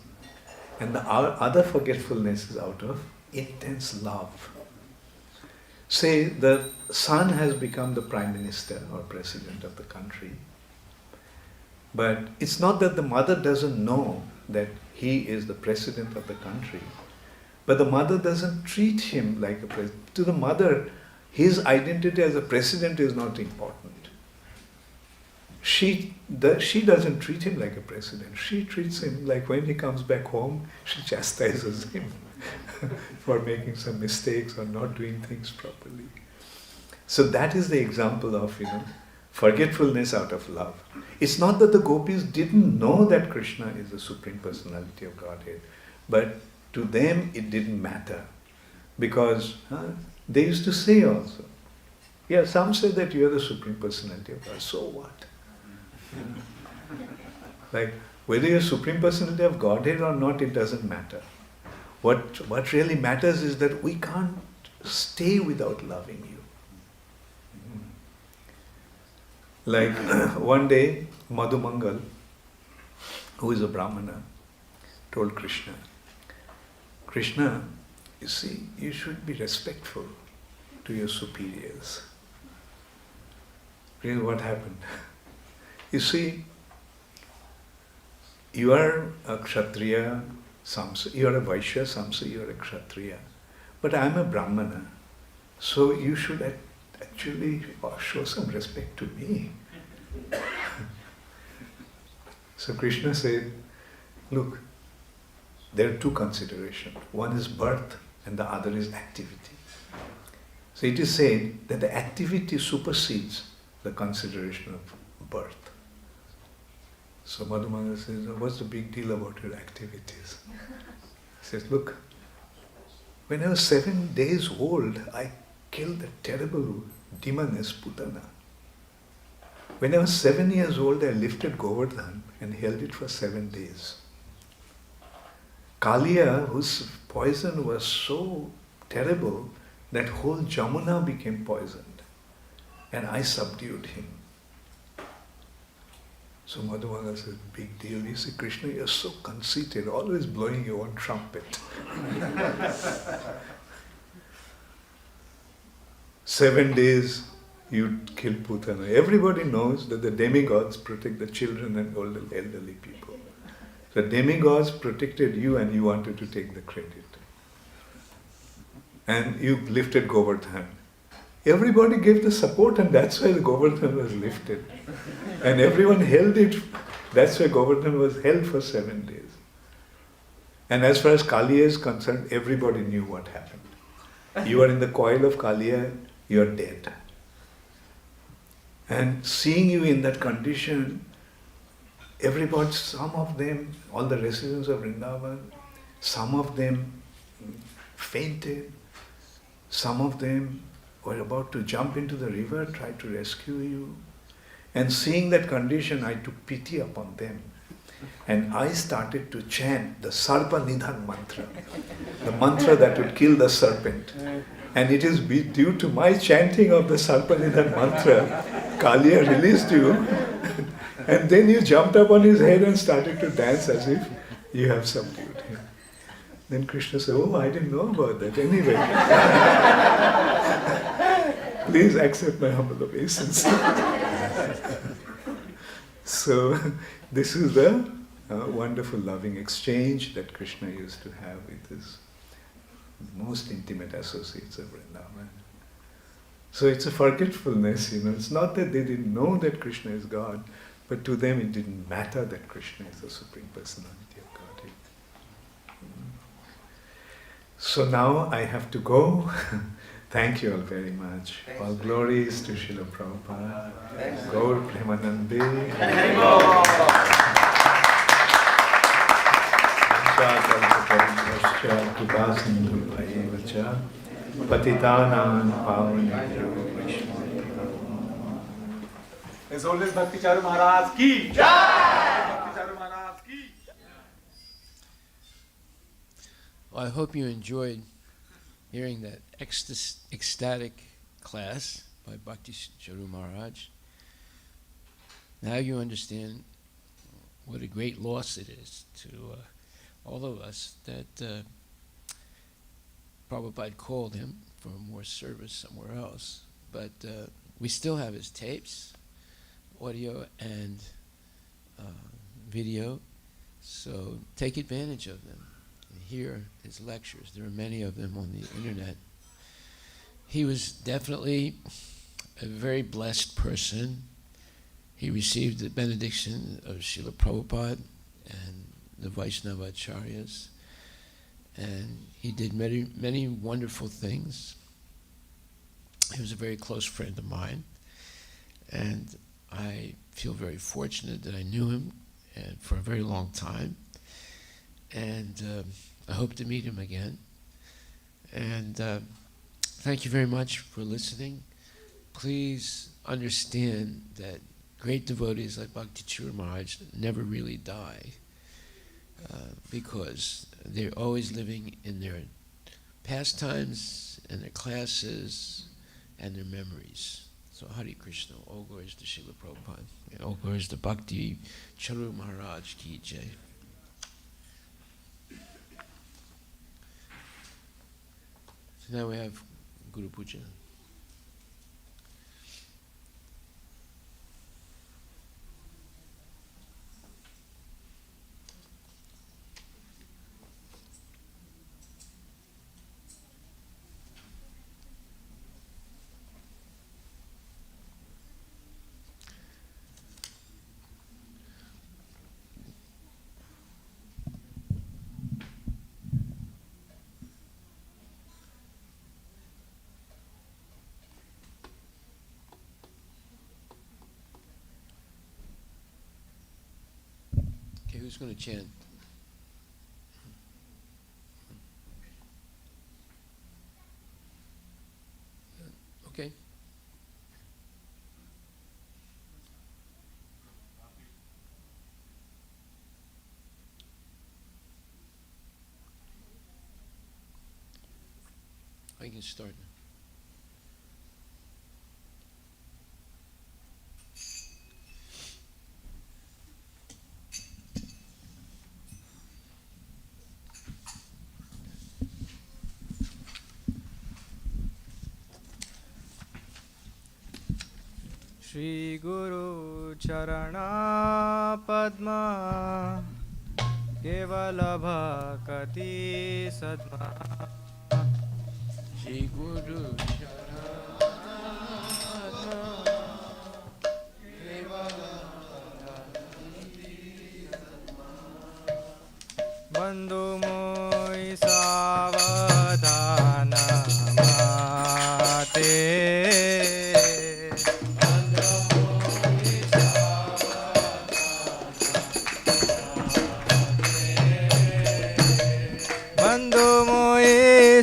and the other forgetfulness is out of intense love. Say the son has become the prime minister or president of the country, but it's not that the mother doesn't know that he is the president of the country, but the mother doesn't treat him like a president. To the mother, his identity as a president is not important. She doesn't treat him like a president. She treats him like when he comes back home, she chastises him for making some mistakes or not doing things properly. So that is the example of, forgetfulness out of love. It's not that the gopis didn't know that Krishna is the Supreme Personality of Godhead, but to them it didn't matter. Because they used to say also, yeah, some say that you are the Supreme Personality of God, so what? Like, whether you're Supreme Personality of Godhead or not, it doesn't matter. What really matters is that we can't stay without loving you. Like, one day, Madhumangal, who is a Brahmana, told Krishna, Krishna, you see, you should be respectful to your superiors. Really, what happened? You see, you are a Kshatriya, some say, you are a Vaishya, some say you are a Kshatriya. But I am a Brahmana, so you should actually show some respect to me. So Krishna said, look, there are two considerations. One is birth and the other is activity. So it is said that the activity supersedes the consideration of birth. So Madhumangal says, what's the big deal about your activities? He says, look, when I was 7 days old, I killed a terrible demoness Putana. When I was 7 years old, I lifted Govardhan and held it for 7 days. Kaliya, whose poison was so terrible that whole Jamuna became poisoned, and I subdued him. So Madhumangal says, big deal. You see, Krishna, you're so conceited, always blowing your own trumpet. 7 days you killed Putana. Everybody knows that the demigods protect the children and elderly people. The demigods protected you and you wanted to take the credit. And you lifted Govardhan. Everybody gave the support and that's why the Govardhan was lifted. And everyone held it. That's why Govardhan was held for 7 days. And as far as Kaliya is concerned, everybody knew what happened. You are in the coil of Kaliya, you are dead. And seeing you in that condition, everybody, some of them, all the residents of Vrindavan, some of them fainted, some of them were about to jump into the river, try to rescue you. And seeing that condition, I took pity upon them. And I started to chant the Sarpa Nidhan mantra, the mantra that would kill the serpent. And it is due to my chanting of the Sarpa Nidhan mantra, Kaliya released you. And then you jumped up on his head and started to dance as if you have subdued him. Then Krishna said, oh, I didn't know about that anyway. Please accept my humble obeisance. So this is the wonderful loving exchange that Krishna used to have with his most intimate associates of Vrindavan. So it's a forgetfulness, It's not that they didn't know that Krishna is God, but to them it didn't matter that Krishna is the Supreme Personality of Godhead. So now I have to go. Thank you all very much. All glories to Srila Prabhupada. Gaur Premanande. Kripasindhu Bhaivacha पतितानां पावनेभ्यो वैष्णवेभ्यो। His Holiness Bhakti Charu Maharaj ki Jai! Bhakti Charu Maharaj ki. Well, I hope you enjoyed hearing that ecstatic class by Bhakti Charu Maharaj. Now you understand what a great loss it is to all of us that Prabhupada called him for more service somewhere else. But we still have his tapes, audio and video, so take advantage of them and hear his lectures. There are many of them on the internet. He was definitely a very blessed person. He received the benediction of Srila Prabhupada and the Vaishnava Acharyas, and he did many, many wonderful things. He was a very close friend of mine, and I feel very fortunate that I knew him for a very long time, and I hope to meet him again. And thank you very much for listening. Please understand that great devotees like Bhakti Charu Maharaj never really die because they're always living in their pastimes and their classes and their memories. So Hare Krishna, all glories to Srila Prabhupada, and all glories to Bhakti Charu Maharaj ki Jai. So now we have Guru Puja. Okay, who's going to chant? Okay. I can start now. Shri Guru Charana Padma Kevala Bhakati Sadma Shri Guru Bandhu Moi Savadhana Mate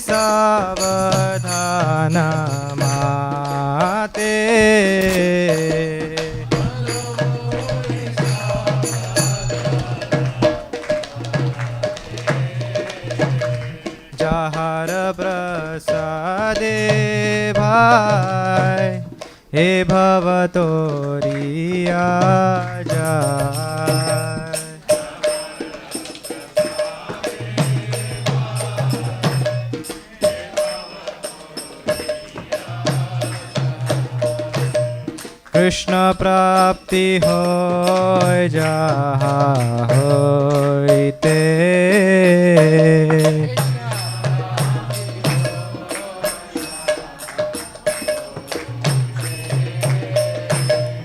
Savadhana mate Jahar prasade bhai he bhavatoriya jai Krishna prapti hoy jaha hoite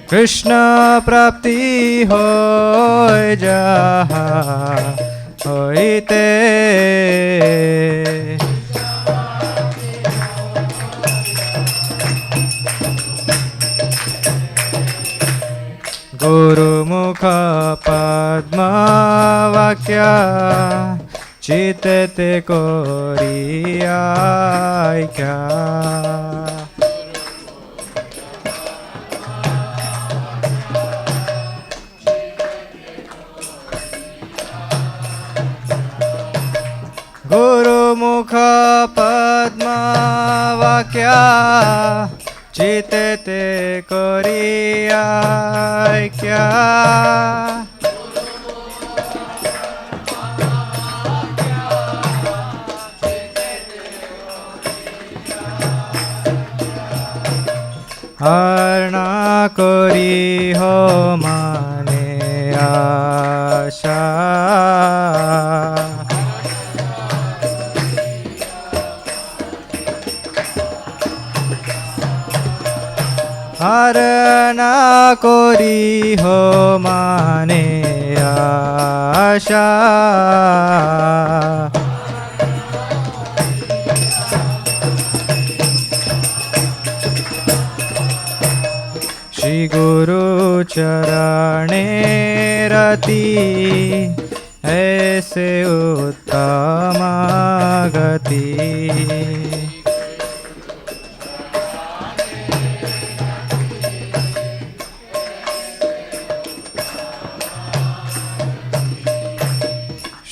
Krishna prapti hoy jaha hoite Guru Mukha Padma Vakya চিতেতে করিয়াই ক্যা गुरु मुख पद्मा वाक्या चितेते करियाय क्या हरणा करी हो माने आशा हरणा करी हो माने आशा श्री गुरु चरणे रति ऐसे उत्तम गति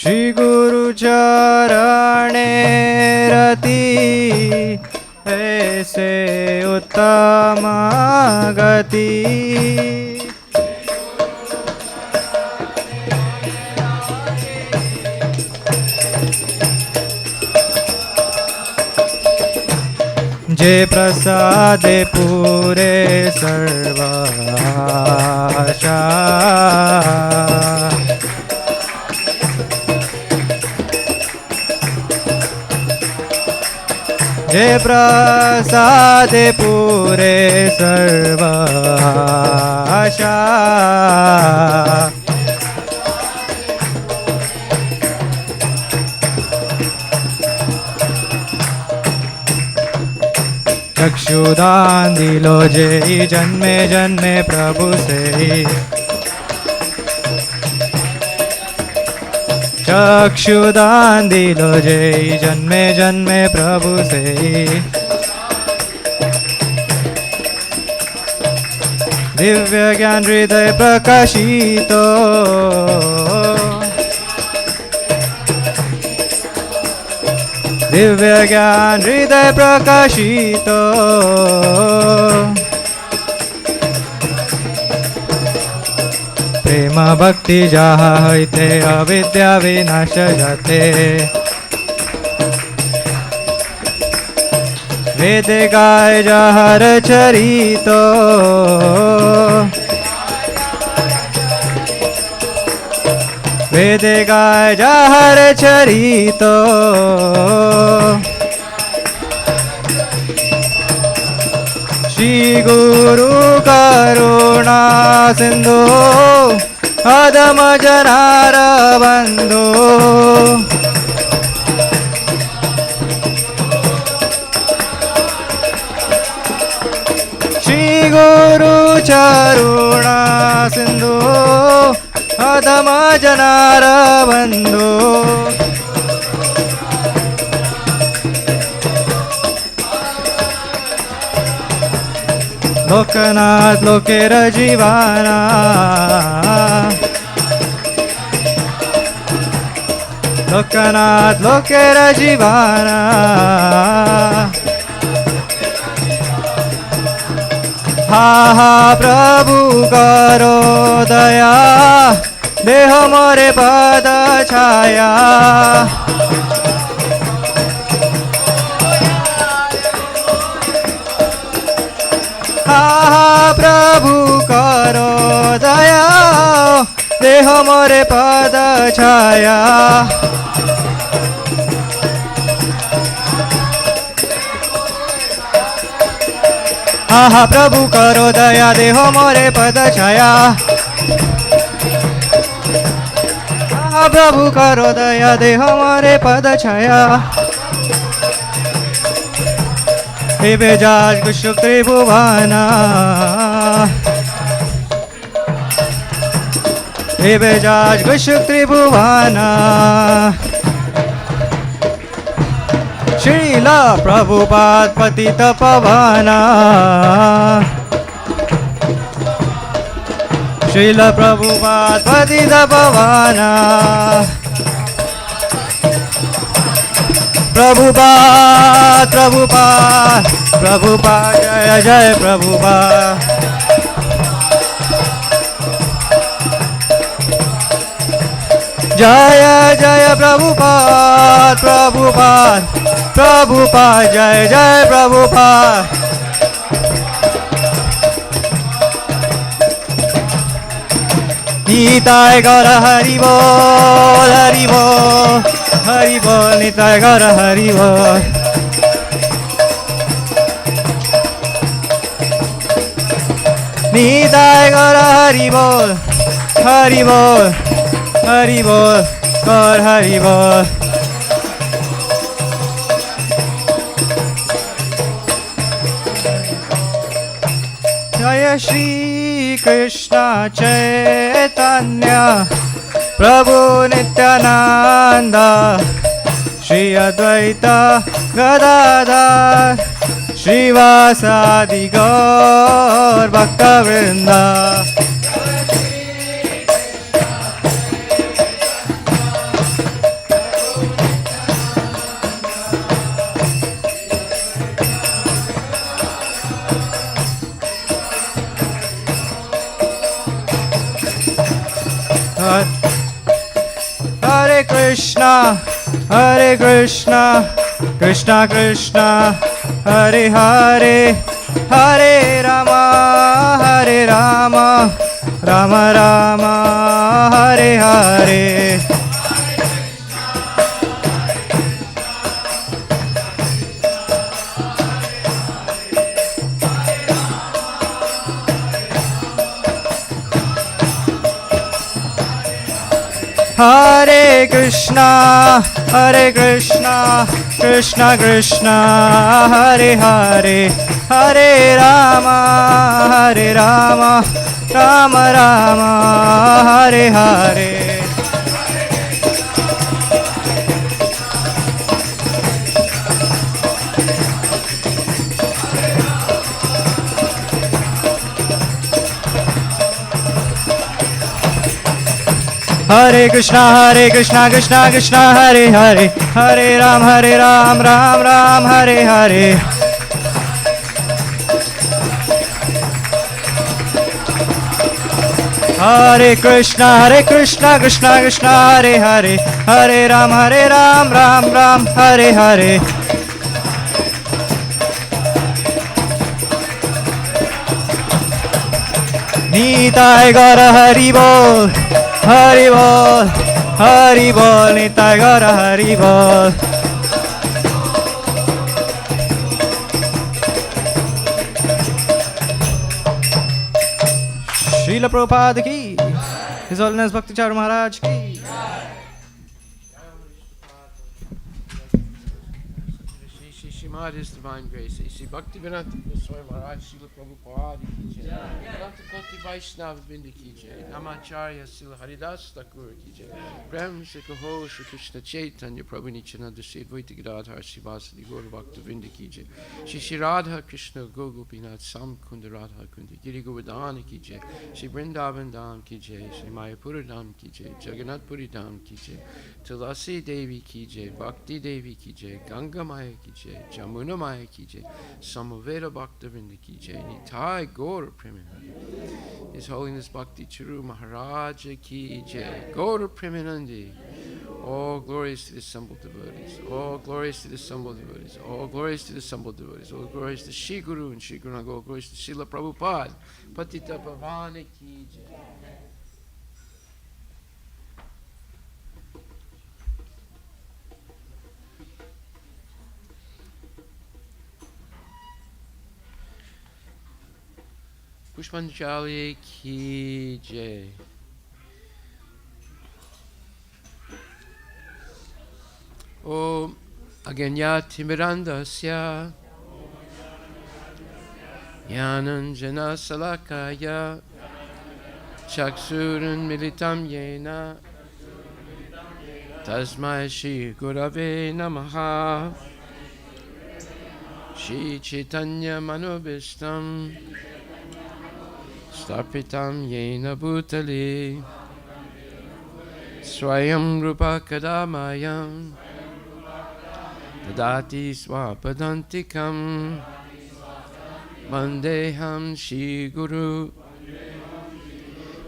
श्री गुरु चरणे रति ऐसे उत्तम गति जे प्रसादे पूरे सर्वाशा जे प्रसादे पूरे सर्वाशा चक्षुदान दिलो जे जन्मे जन्मे प्रभु से चक्षुदान दिलो जे जन्मे जन्मे प्रभु से दिव्य ज्ञान हृदय प्रकाशितो दिव्य ज्ञान हृदय प्रकाशितो प्रेम भक्ति जहाँ होते अविद्या विनाश जाते वेद गाय जहर चरितो वेद गाय जहर चरितो श्री गुरु करुणा सिंधु अधम जनार बंधु श्री गुरु करुणा सिंधु अधम जनार बंधु लोकनाथ लोकेर जीवाना लोकनाथ लोकेर जीवाना हा हा प्रभु करो दया देह मोरे पद छाया हा प्रभु करो दया देह मोरे पद छाया हा प्रभु करो दया देह मोरे पद छाया हा प्रभु करो दया देह मोरे पद छाया हे बेजाज कुशुक त्रिभुवना हे बेजाज कुशुक त्रिभुवना Srila Prabhupada Patita Pavana. Srila Prabhupada Patita Pavana. Prabhupada, Prabhupada, Prabhupada, Jaya Jaya Prabhupada. Jaya Jaya Prabhupada, Prabhupada, Prabhupada, Jaya Jaya Prabhupada. Nitai Gaura Hari Bol, Hari Bol, Hari Bol, Nitai Gaura Hari Bol. Nitai Gaura Hari Bol, Hari Bol, Hari Bol, Gaur Hari Bol. Jaya Shri Krishna Chaitanya Prabhu Nityananda Shri Advaita Gadadhar Srivasadi Gaur Bhaktavrinda. Hare Krishna, Hare Krishna, Krishna Krishna, Hare Hare, Hare Rama, Hare Rama, Rama Rama, Hare Hare. Hare Krishna, Hare Krishna, Krishna Krishna, Hare Hare, Hare Rama, Hare Rama, Rama Rama, Hare Hare. Hare Krishna, Krishna Krishna, Hare Hare, Hare Ram, Ram Ram, Hare Hare. Hare Krishna, Krishna Krishna, Hare Hare, Hare Ram, Ram Ram, Hare Hare. Nitai Gaura Hari Bol, Hari Bol, Hari Bol, Nitai Gaura Hari Bol. Srila Prabhupada ki, His Holiness Bhakti Charu Maharaj ki. His Divine Grace, Sri Bhakti Vinata Goswami Maharaj, Srila Prabhupada ki jai, Vinata Koti Vaishnava Vrinda ki jai, Namacharya Srila Haridas Thakur ki jai, Brahma Shri Kaho Shri Krishna Chaitanya Prabhu Nityananda Shri Advaita Gadadhar Shri Vasadi Gaura Bhakta Vrinda ki jai, Shri Radha Krishna Gopinath Sam Kunda Radha Kunda Giri Govardhana ki jai, Shri Vrindavan Dham ki jai, Shri Mayapura Dham ki jai, Jagannath Puri Dham ki jai, Tulasi Devi ki jai, Bhakti Devi ki jai, Ganga Maya ki jai, Jamuna Maya ki jai, Samaveda Bhaktavinda ki jai, Nitai Gaura Premanandi, His Holiness Bhakti Charu Maharaja ki jai, Gaura Premanandi. All glories to the assembled devotees, all glories to the assembled devotees, all glories to the assembled devotees, all glories to Shri Guru and Shri Guru, all glories to Srila Prabhupada, Patita Pavana ki jai. Pushpanjali ki jai. Om Aganyati Mirandasya Yananjana Salakaya Chaksurun Militam Yena Tasmai Shri Gurave Namaha Shri Chaitanya Manobishtam Stapitam Yena Bhutale Swayam Rupa Kadamayam Tadati Swapadantikam Vandeham Shri Guru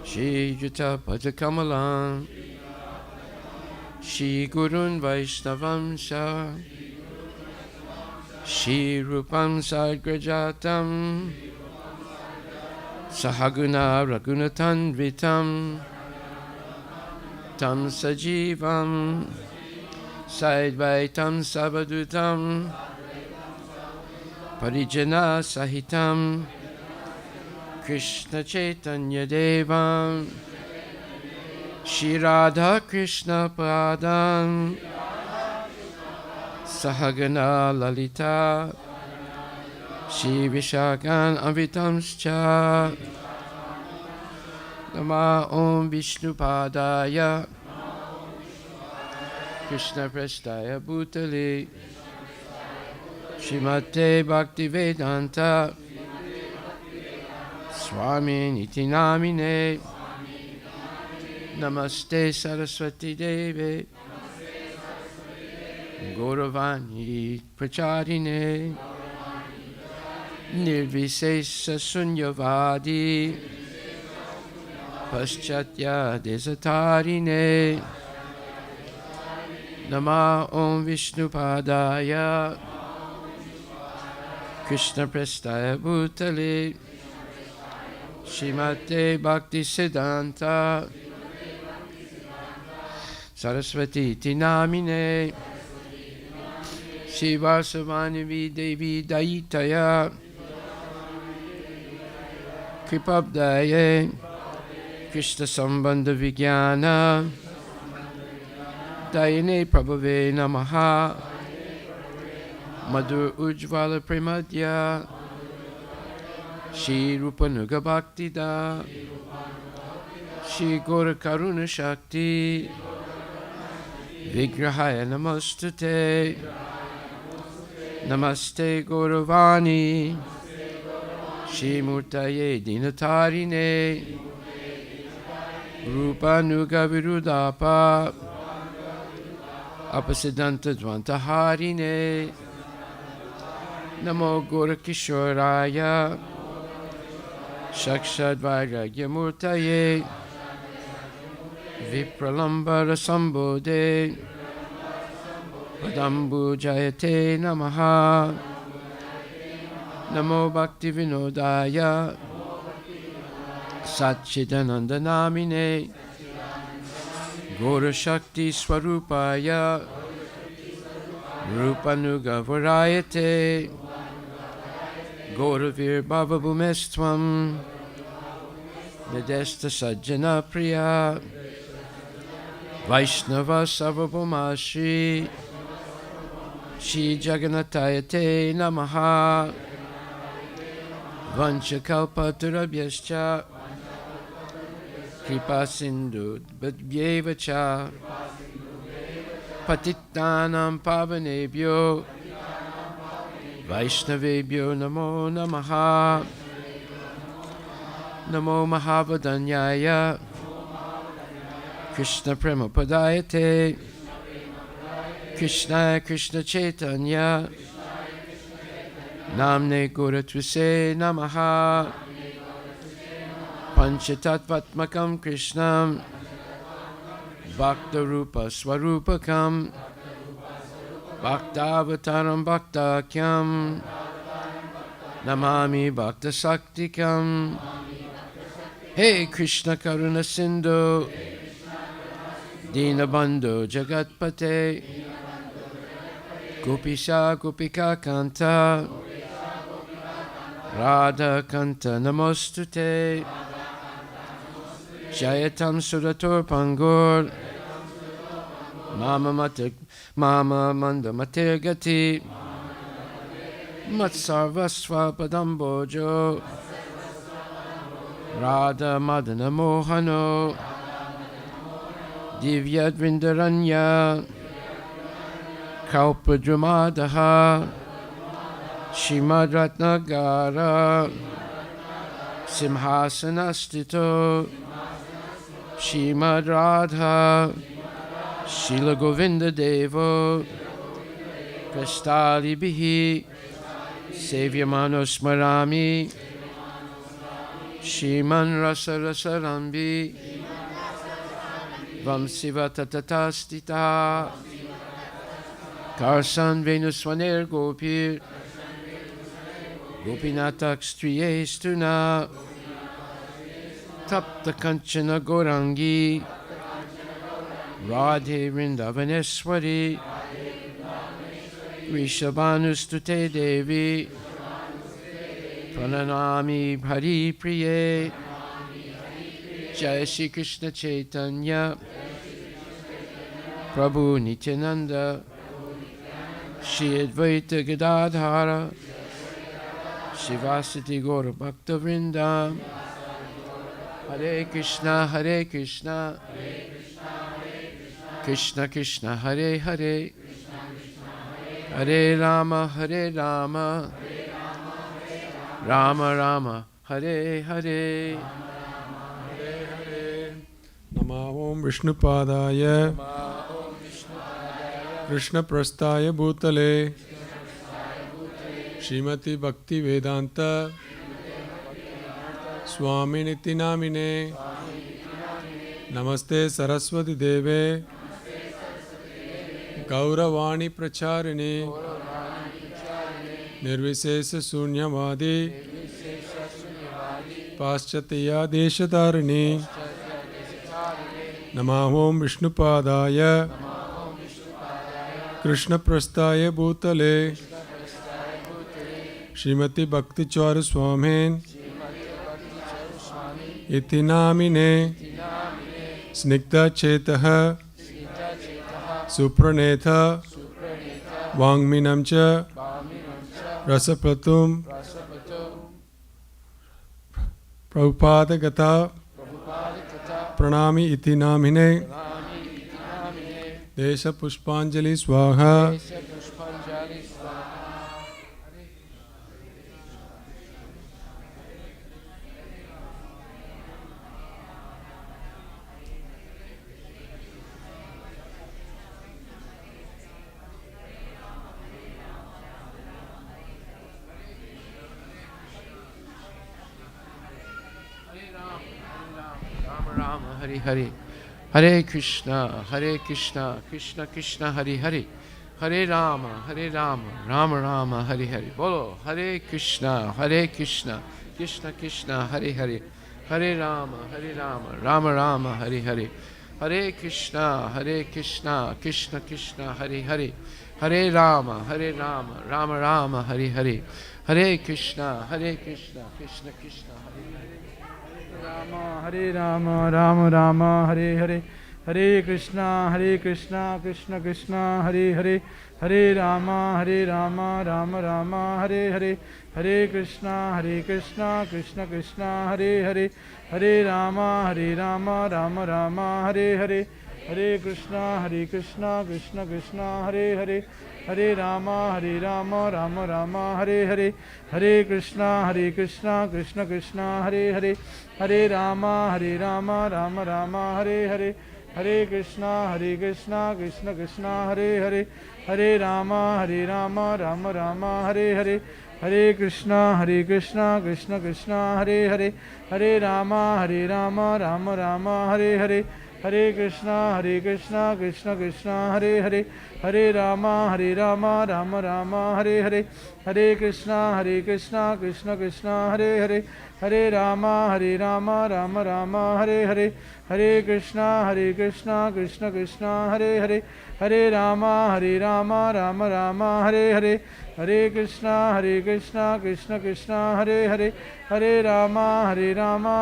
Shri Yuta Padakamalam Shri Gurun Vaishnavam Shah Shri Rupam Sadgrajatam Sahaguna Ragunatanvitam Tam Sajivam Saidvaitam Savadutam Parijana Sahitam Krishna Chaitanya Devam Shri Radha Krishna Padam Sahagana Lalita Shri Vishakan Avitamscha Nama Om Vishnu Padaya Krishna Prestaya Bhutale Srimate Bhakti Vedanta Swami Niti Namine Namaste Saraswati Deve Gauravani Pracharine Nirvisesa Sunyavadi Paschatya Desatarine Nama Om Vishnu Padaya Krishna Prestaya Bhutale Srimate Bhakti Siddhanta Saraswati Tinamine Shivasavani Devi Daitaya Kripabdaye Krishna Sambandha Vijnana Dayane Prabhave Namaha Madhur Ujvala Premadya Shri Rupanuga Bhaktida Shri Gora Karuna Shakti Vigrahaya Namostute Namaste Gauravani Shri Murtaye Dinatarine Rupa Nuga Virudapa Apasiddhanta Dvantaharine Namo Gorakishoraya Shakshad Vairagya Murtaye Vipralambara Sambodhe Padambu Jayate Namaha Namo Bhakti Vinodaya Satchidananda Namine Gora Shakti Swarupaya Rupanuga Varayate Gauravir Bhavabhumestvam Medesta Sajjana Priya Vaishnava Sarvabhaumashi Shri Jagannatayate Namaha Vanchakalpatarabhyascha Kripa Sindhu Bhadvyevacha Patittanam Pavanebhyo Vaishnavebhyo Namo Namaha Namo Mahavadanyaya Krishna Prema Padayate Krishna Krishna Chaitanya Namne Goratrise Namaha Panchatattvatmakam Krishnam Bhakta Rupa Swarupakam Bhaktavataram Bhaktakyam Namami Bhakta Saktikam Hey Krishna Karuna Sindhu Dinabandhu Jagatpate Gopisha Gopika Kanta Radha Kanta Namostute Jayatam Suratur Pangur Mama Manda Matirgati Matsarvasva Padambojo Radha Madana Mohano Divyadvindaranya Kalpadramadaha Shrimad Ratnagara Simhasanastito Shrimad Radha Srila Govinda Devo Prastali Bihi Sevyamano Smarami Shriman Rasa Rasarambi Vamsiva Tatatastita Karsan Venuswaner Gopir Gopinatak Striyestuna Tapta Kanchana Gorangi Radhe Vrindavaneswari Rishabhanustute Devi Prananami Hari Priye Jai Shri Krishna Chaitanya Prabhu Nityananda Shri Advaita Gadadhara Shivasati Gaura Bhakta Vrinda Hare Krishna Hare Krishna Krishna Krishna Hare Hare Hare Rama Hare Rama Rama Rama Hare Hare Namo Om Vishnupadaya Krishna Prastaya Bhutale Srimati Bhakti Vedanta Swami Niti Namine Namaste Saraswati Deve Gauravani Pracharini Nirvisesa Sunyavadi Paschatya Deshatarini Namo Om Vishnupadaya Krishna Prastaya Bhutale Srimati Bhakti Charu Swami Iti Namine Snigdha Chetaha Supranetha Vangminam Cha Rasapratum Prabhupada Gata Pranami Iti Namine Desha Pushpanjali Swaha Rama Hare Hare Hare Krishna Krishna Krishna Hare Hare Hare Rama Rama Rama Hare Hare Bolo Hare Krishna Krishna Krishna Hare Hare Hare Rama Rama Rama Hare Hare Hare Krishna Krishna Krishna Hare Hare Hare Rama Rama Rama Hare Hare Hare Krishna Krishna Krishna Hare Hare Hare Rama Rama Rama Hare Hare Hare Krishna Krishna Krishna Hare Hare Hare Rama Rama Rama Hare Hare Hare Krishna Krishna Krishna Hare Hare Hare Rama Rama Rama Hare Hare Hare Krishna Krishna Krishna Hare Hare Hare Rama Rama Rama Hare Hare Hare Krishna Krishna Hare Hare Hare Rama Rama Rama Hare Hare Hare Krishna Krishna Hare Hare Hare Rama Rama Rama Hare Hare Hare Krishna Krishna Hare Hare Hare Rama Rama Rama Hare Hare Hare Krishna Krishna Hare Hare Hare Rama Rama Rama Hare Hare Hare Krishna Krishna Hare Hare Hare Rama Rama Rama Hare Hare Hare Krishna Krishna Hare Hare Hare Rama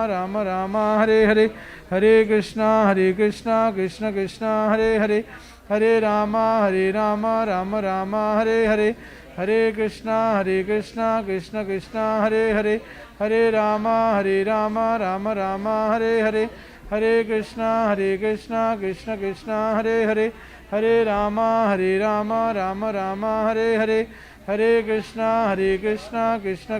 Rama Rama Hare Hare Hare Krishna Krishna Hare Hare Hare Rama Rama Rama Hare Hare Hare Krishna Krishna Hare Hare Hare Rama Rama Rama Hare Hare Hare Krishna Krishna Hare Hare Hare Rama Rama Rama Hare Hare Hare Krishna Krishna Hare Hare Hare Rama Rama Rama Hare Hare Hare Krishna Krishna Krishna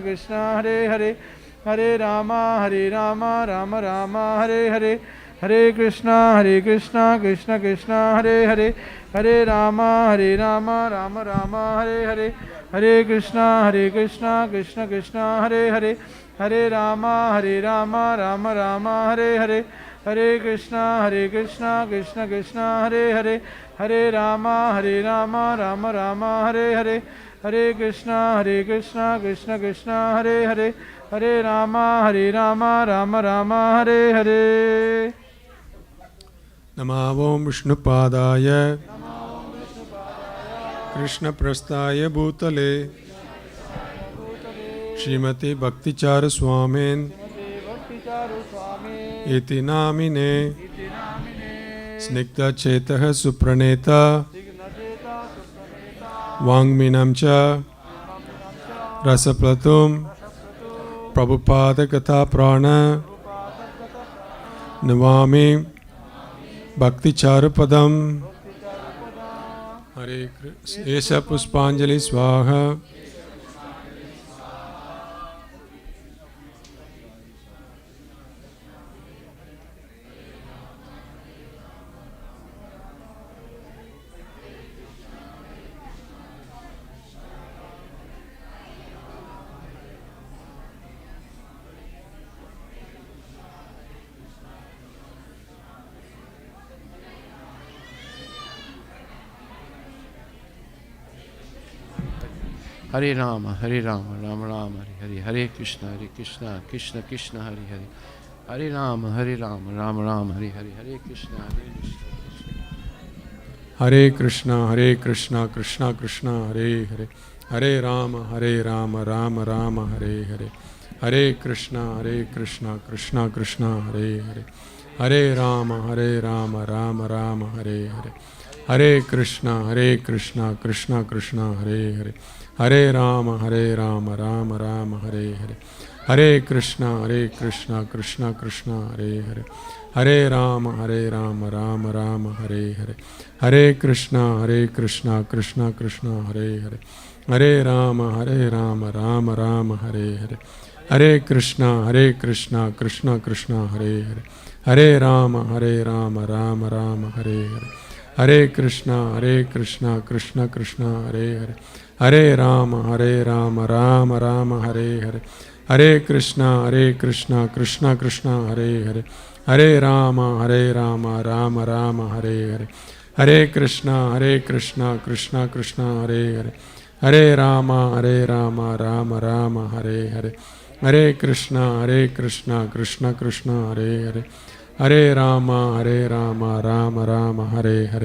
Hare Hare Hare Rama Rama Rama Hare Hare Hare Krishna Krishna Krishna Hare Hare Hare Rama Rama Rama Hare Hare Hare Krishna Krishna Krishna Hare Hare Hare Rama Rama Rama Hare Hare Hare Krishna Krishna Krishna Hare Hare Hare Rama Rama Rama Hare Hare Hare Krishna Krishna Krishna Hare Hare Hare Rama Rama Rama Hare Hare. Namo Vishnupadaya Krishna Prastaya Bhutale Srimati Bhakti Charu Swamin Iti Namine Snigdha Chetah Supraneta Vangminam Cha Rasaplatum Prabhupada Katha Prana Navami Bhakti Charu Padam Hare Krishna Esha Puspanjali Swaha. Hare Rama, Rama Rama, Hare Hare, Hare Krishna, Krishna Krishna, Hare Hare, Hare Rama, Rama Rama, Hare Hare, Hare Krishna, Hare Krishna, Krishna Krishna, Hare Hare, Hare Rama, Rama Rama, Hare Hare, Hare Krishna, Krishna Krishna, Hare Hare, Hare Rama, Rama Rama, Hare Hare, Hare Krishna, Krishna Krishna, Hare Hare, Hare Rama, Rama Rama, Hare Hare, Hare Krishna, Krishna Krishna, Hare Hare, Hare Rama, Rama Rama, Hare Hare, Hare Krishna, Krishna Krishna, Hare Hare, Hare Rama, Rama Rama, Hare Hare, Hare Krishna, Krishna Krishna, Hare Hare, Hare Rama, Rama Rama, Hare Hare, Hare Krishna, Krishna Krishna, Hare Hare, Hare Rama, Rama Rama, Hare Hare, Hare Krishna, Krishna Krishna, Hare Hare, Hare Rama, Rama Rama, Hare Hare, Hare Krishna, Krishna Krishna, Hare Hare, Hare Rama, Rama Rama, Hare Hare,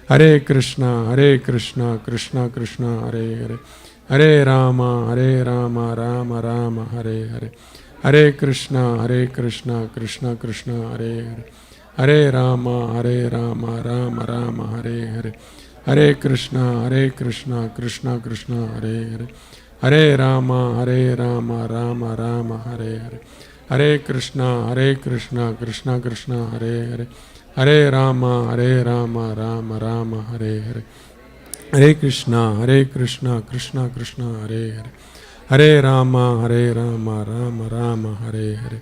Hare Krishna, Krishna Krishna, Hare Hare, Hare Rama, Rama Rama, Hare Hare, Hare Krishna, Krishna Krishna, Hare Hare, Hare Rama, Rama Rama, Hare Hare, Hare Krishna, Krishna Krishna, Hare Hare, Hare Rama, Rama Rama, Hare Hare, Hare Krishna, Krishna Krishna, Hare Hare, Hare Rama, Rama Rama, Hare Hare,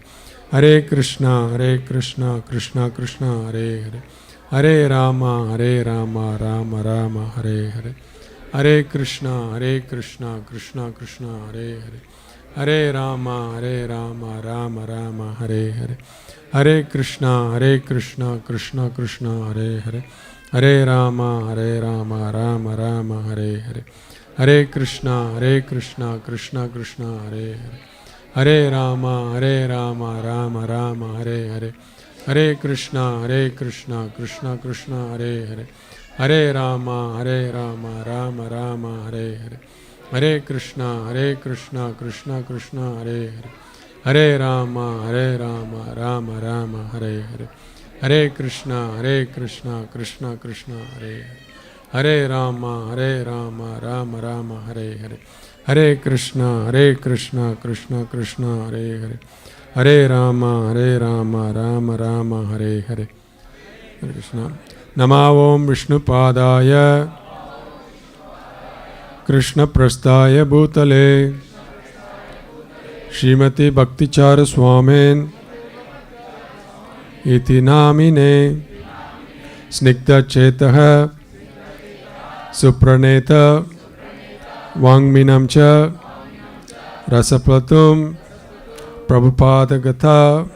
Hare Krishna, Krishna Krishna, Hare Hare, Hare Rama, Rama Rama, Hare Hare, Hare Krishna, Krishna Krishna, Hare Hare, Hare Rama, Rama Rama, Hare Hare, Hare Krishna, Krishna Krishna, Hare Hare, Hare Rama, Rama Rama, Hare Hare, Hare Krishna, Krishna Krishna, Hare Hare, Hare Rama, Rama Rama, Hare Hare, Hare Krishna, Krishna Krishna, Hare Hare, Hare Rama, Rama Rama, Hare Hare, Hare Krishna, Krishna Krishna, Hare Hare, Hare Rama, Rama Rama, Hare Hare, Hare Krishna, Krishna Krishna, Hare Hare, Hare Rama, Rama Rama, Hare Hare, Hare Krishna, Krishna Krishna, Hare Hare, Hare Rama, Rama Rama, Hare Hare, Hare Krishna, Krishna Krishna, Hare Hare, Hare Rama, Rama Rama, Hare Hare, Hare Krishna, Krishna Krishna, Hare Hare, Hare Rama, Rama Rama, Hare Hare, Krishna. Namo Vishnupadaya Krishna Prasthaya Bhutale Srimati Bhakti Charu Swamin Iti Namine Snigdha Chetaha Supraneta Vangminam Cha Rasaplatum Prabhupada Gatha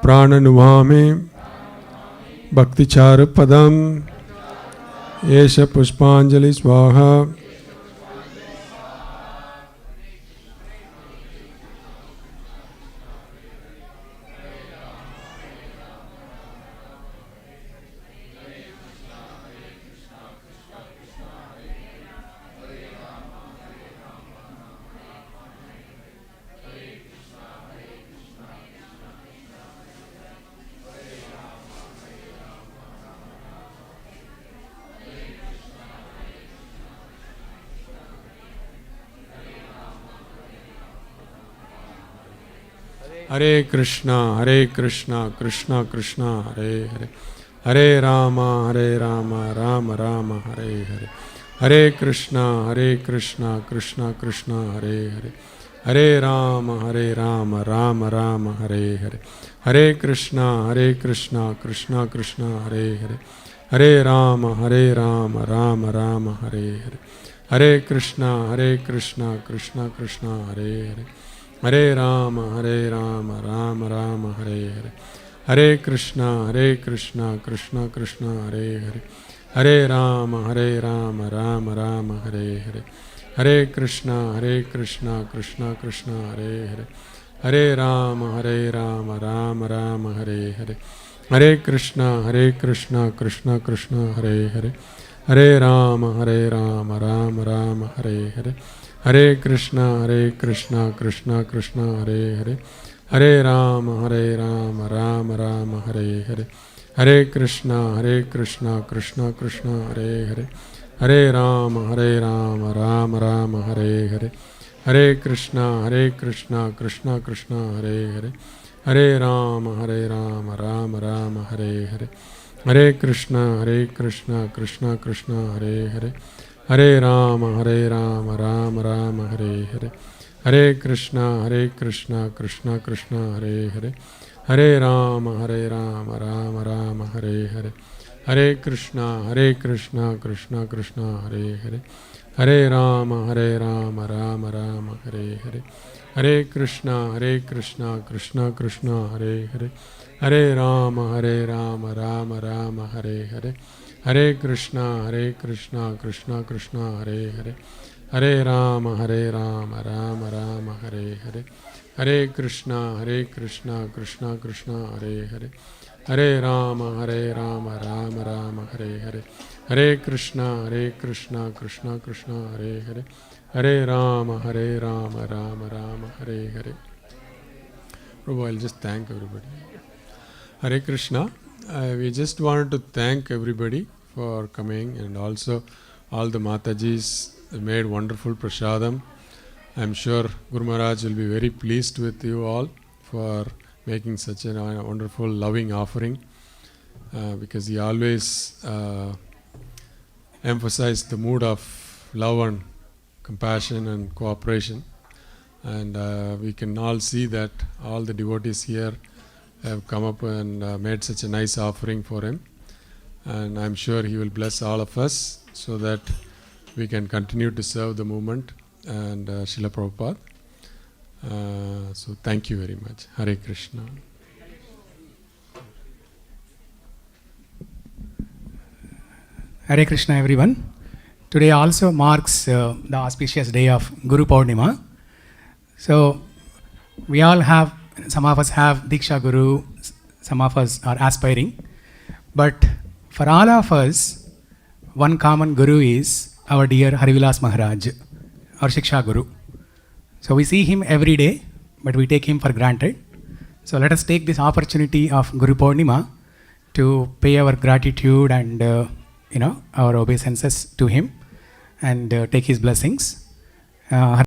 Prananuvami Bhakti Charu Padam Esha Pushpanjali Swaha. Hare Krishna, Krishna Krishna, Hare Hare, Hare Rama, Rama Rama, Hare Hare, Hare Krishna, Krishna Krishna, Hare Hare, Hare Rama, Rama Rama, Hare Hare, Hare Krishna, Krishna Krishna, Hare Hare, Hare Rama, Rama Rama, Hare Hare, Hare Krishna, Krishna Krishna, Hare Hare, Hare Rama, Rama Rama, Hare Hare, Hare Krishna, Krishna Krishna, Hare Hare, Hare Rama, Rama Rama, Hare Hare, Hare Krishna, Krishna Krishna, Hare Hare, Hare Rama, Rama Rama, Hare Hare, Hare Krishna, Krishna Krishna, Hare Hare, Hare Rama, Rama Rama, Hare Hare, Hare Krishna, Krishna Krishna, Hare Hare, Hare Rama, Rama Rama, Hare Hare, Hare Krishna, Krishna Krishna, Hare Hare, Hare Rama, Rama Rama, Hare Hare, Hare Krishna, Krishna Krishna, Hare Hare, Hare Rama, Rama Rama, Hare Hare, Hare Krishna, Krishna Krishna, Hare Hare, Hare Rama, Rama Rama, Hare Hare, Hare Krishna, Krishna Krishna, Hare Hare, Hare Rama, Rama Rama, Hare Hare, Hare Krishna, Krishna Krishna, Hare Hare, Hare Rama, Rama Rama, Hare Hare, Hare Krishna, Krishna Krishna, Hare Hare, Hare Rama, Rama Rama, Hare Hare, Hare Krishna, Krishna Krishna, Hare Hare, Hare Rama, Rama Rama, Hare Hare, Hare Krishna, Krishna Krishna, Hare Hare, Hare Rama, Rama Rama, Hare Hare, Hare Krishna, Krishna Krishna, Hare Hare, Hare Rama, Rama Rama, Hare Hare. Prabhu, I'll just thank everybody. Hare Krishna. We just wanted to thank everybody for coming, and also all the Matajis made wonderful prasadam. I'm sure Guru Maharaj will be very pleased with you all for making such a wonderful loving offering, because he always emphasized the mood of love and compassion and cooperation, and we can all see that all the devotees here have come up and made such a nice offering for him, and I'm sure he will bless all of us so that we can continue to serve the movement and Srila Prabhupada. So thank you very much. Hare Krishna. Hare Krishna, everyone. Today also marks the auspicious day of Guru Purnima. So we all have, some of us have Diksha Guru, some of us are aspiring. But for all of us, one common Guru is our dear Harivilas Maharaj, our Shiksha Guru. So we see him every day, but we take him for granted. So let us take this opportunity of Guru Purnima to pay our gratitude and our obeisances to him and take his blessings.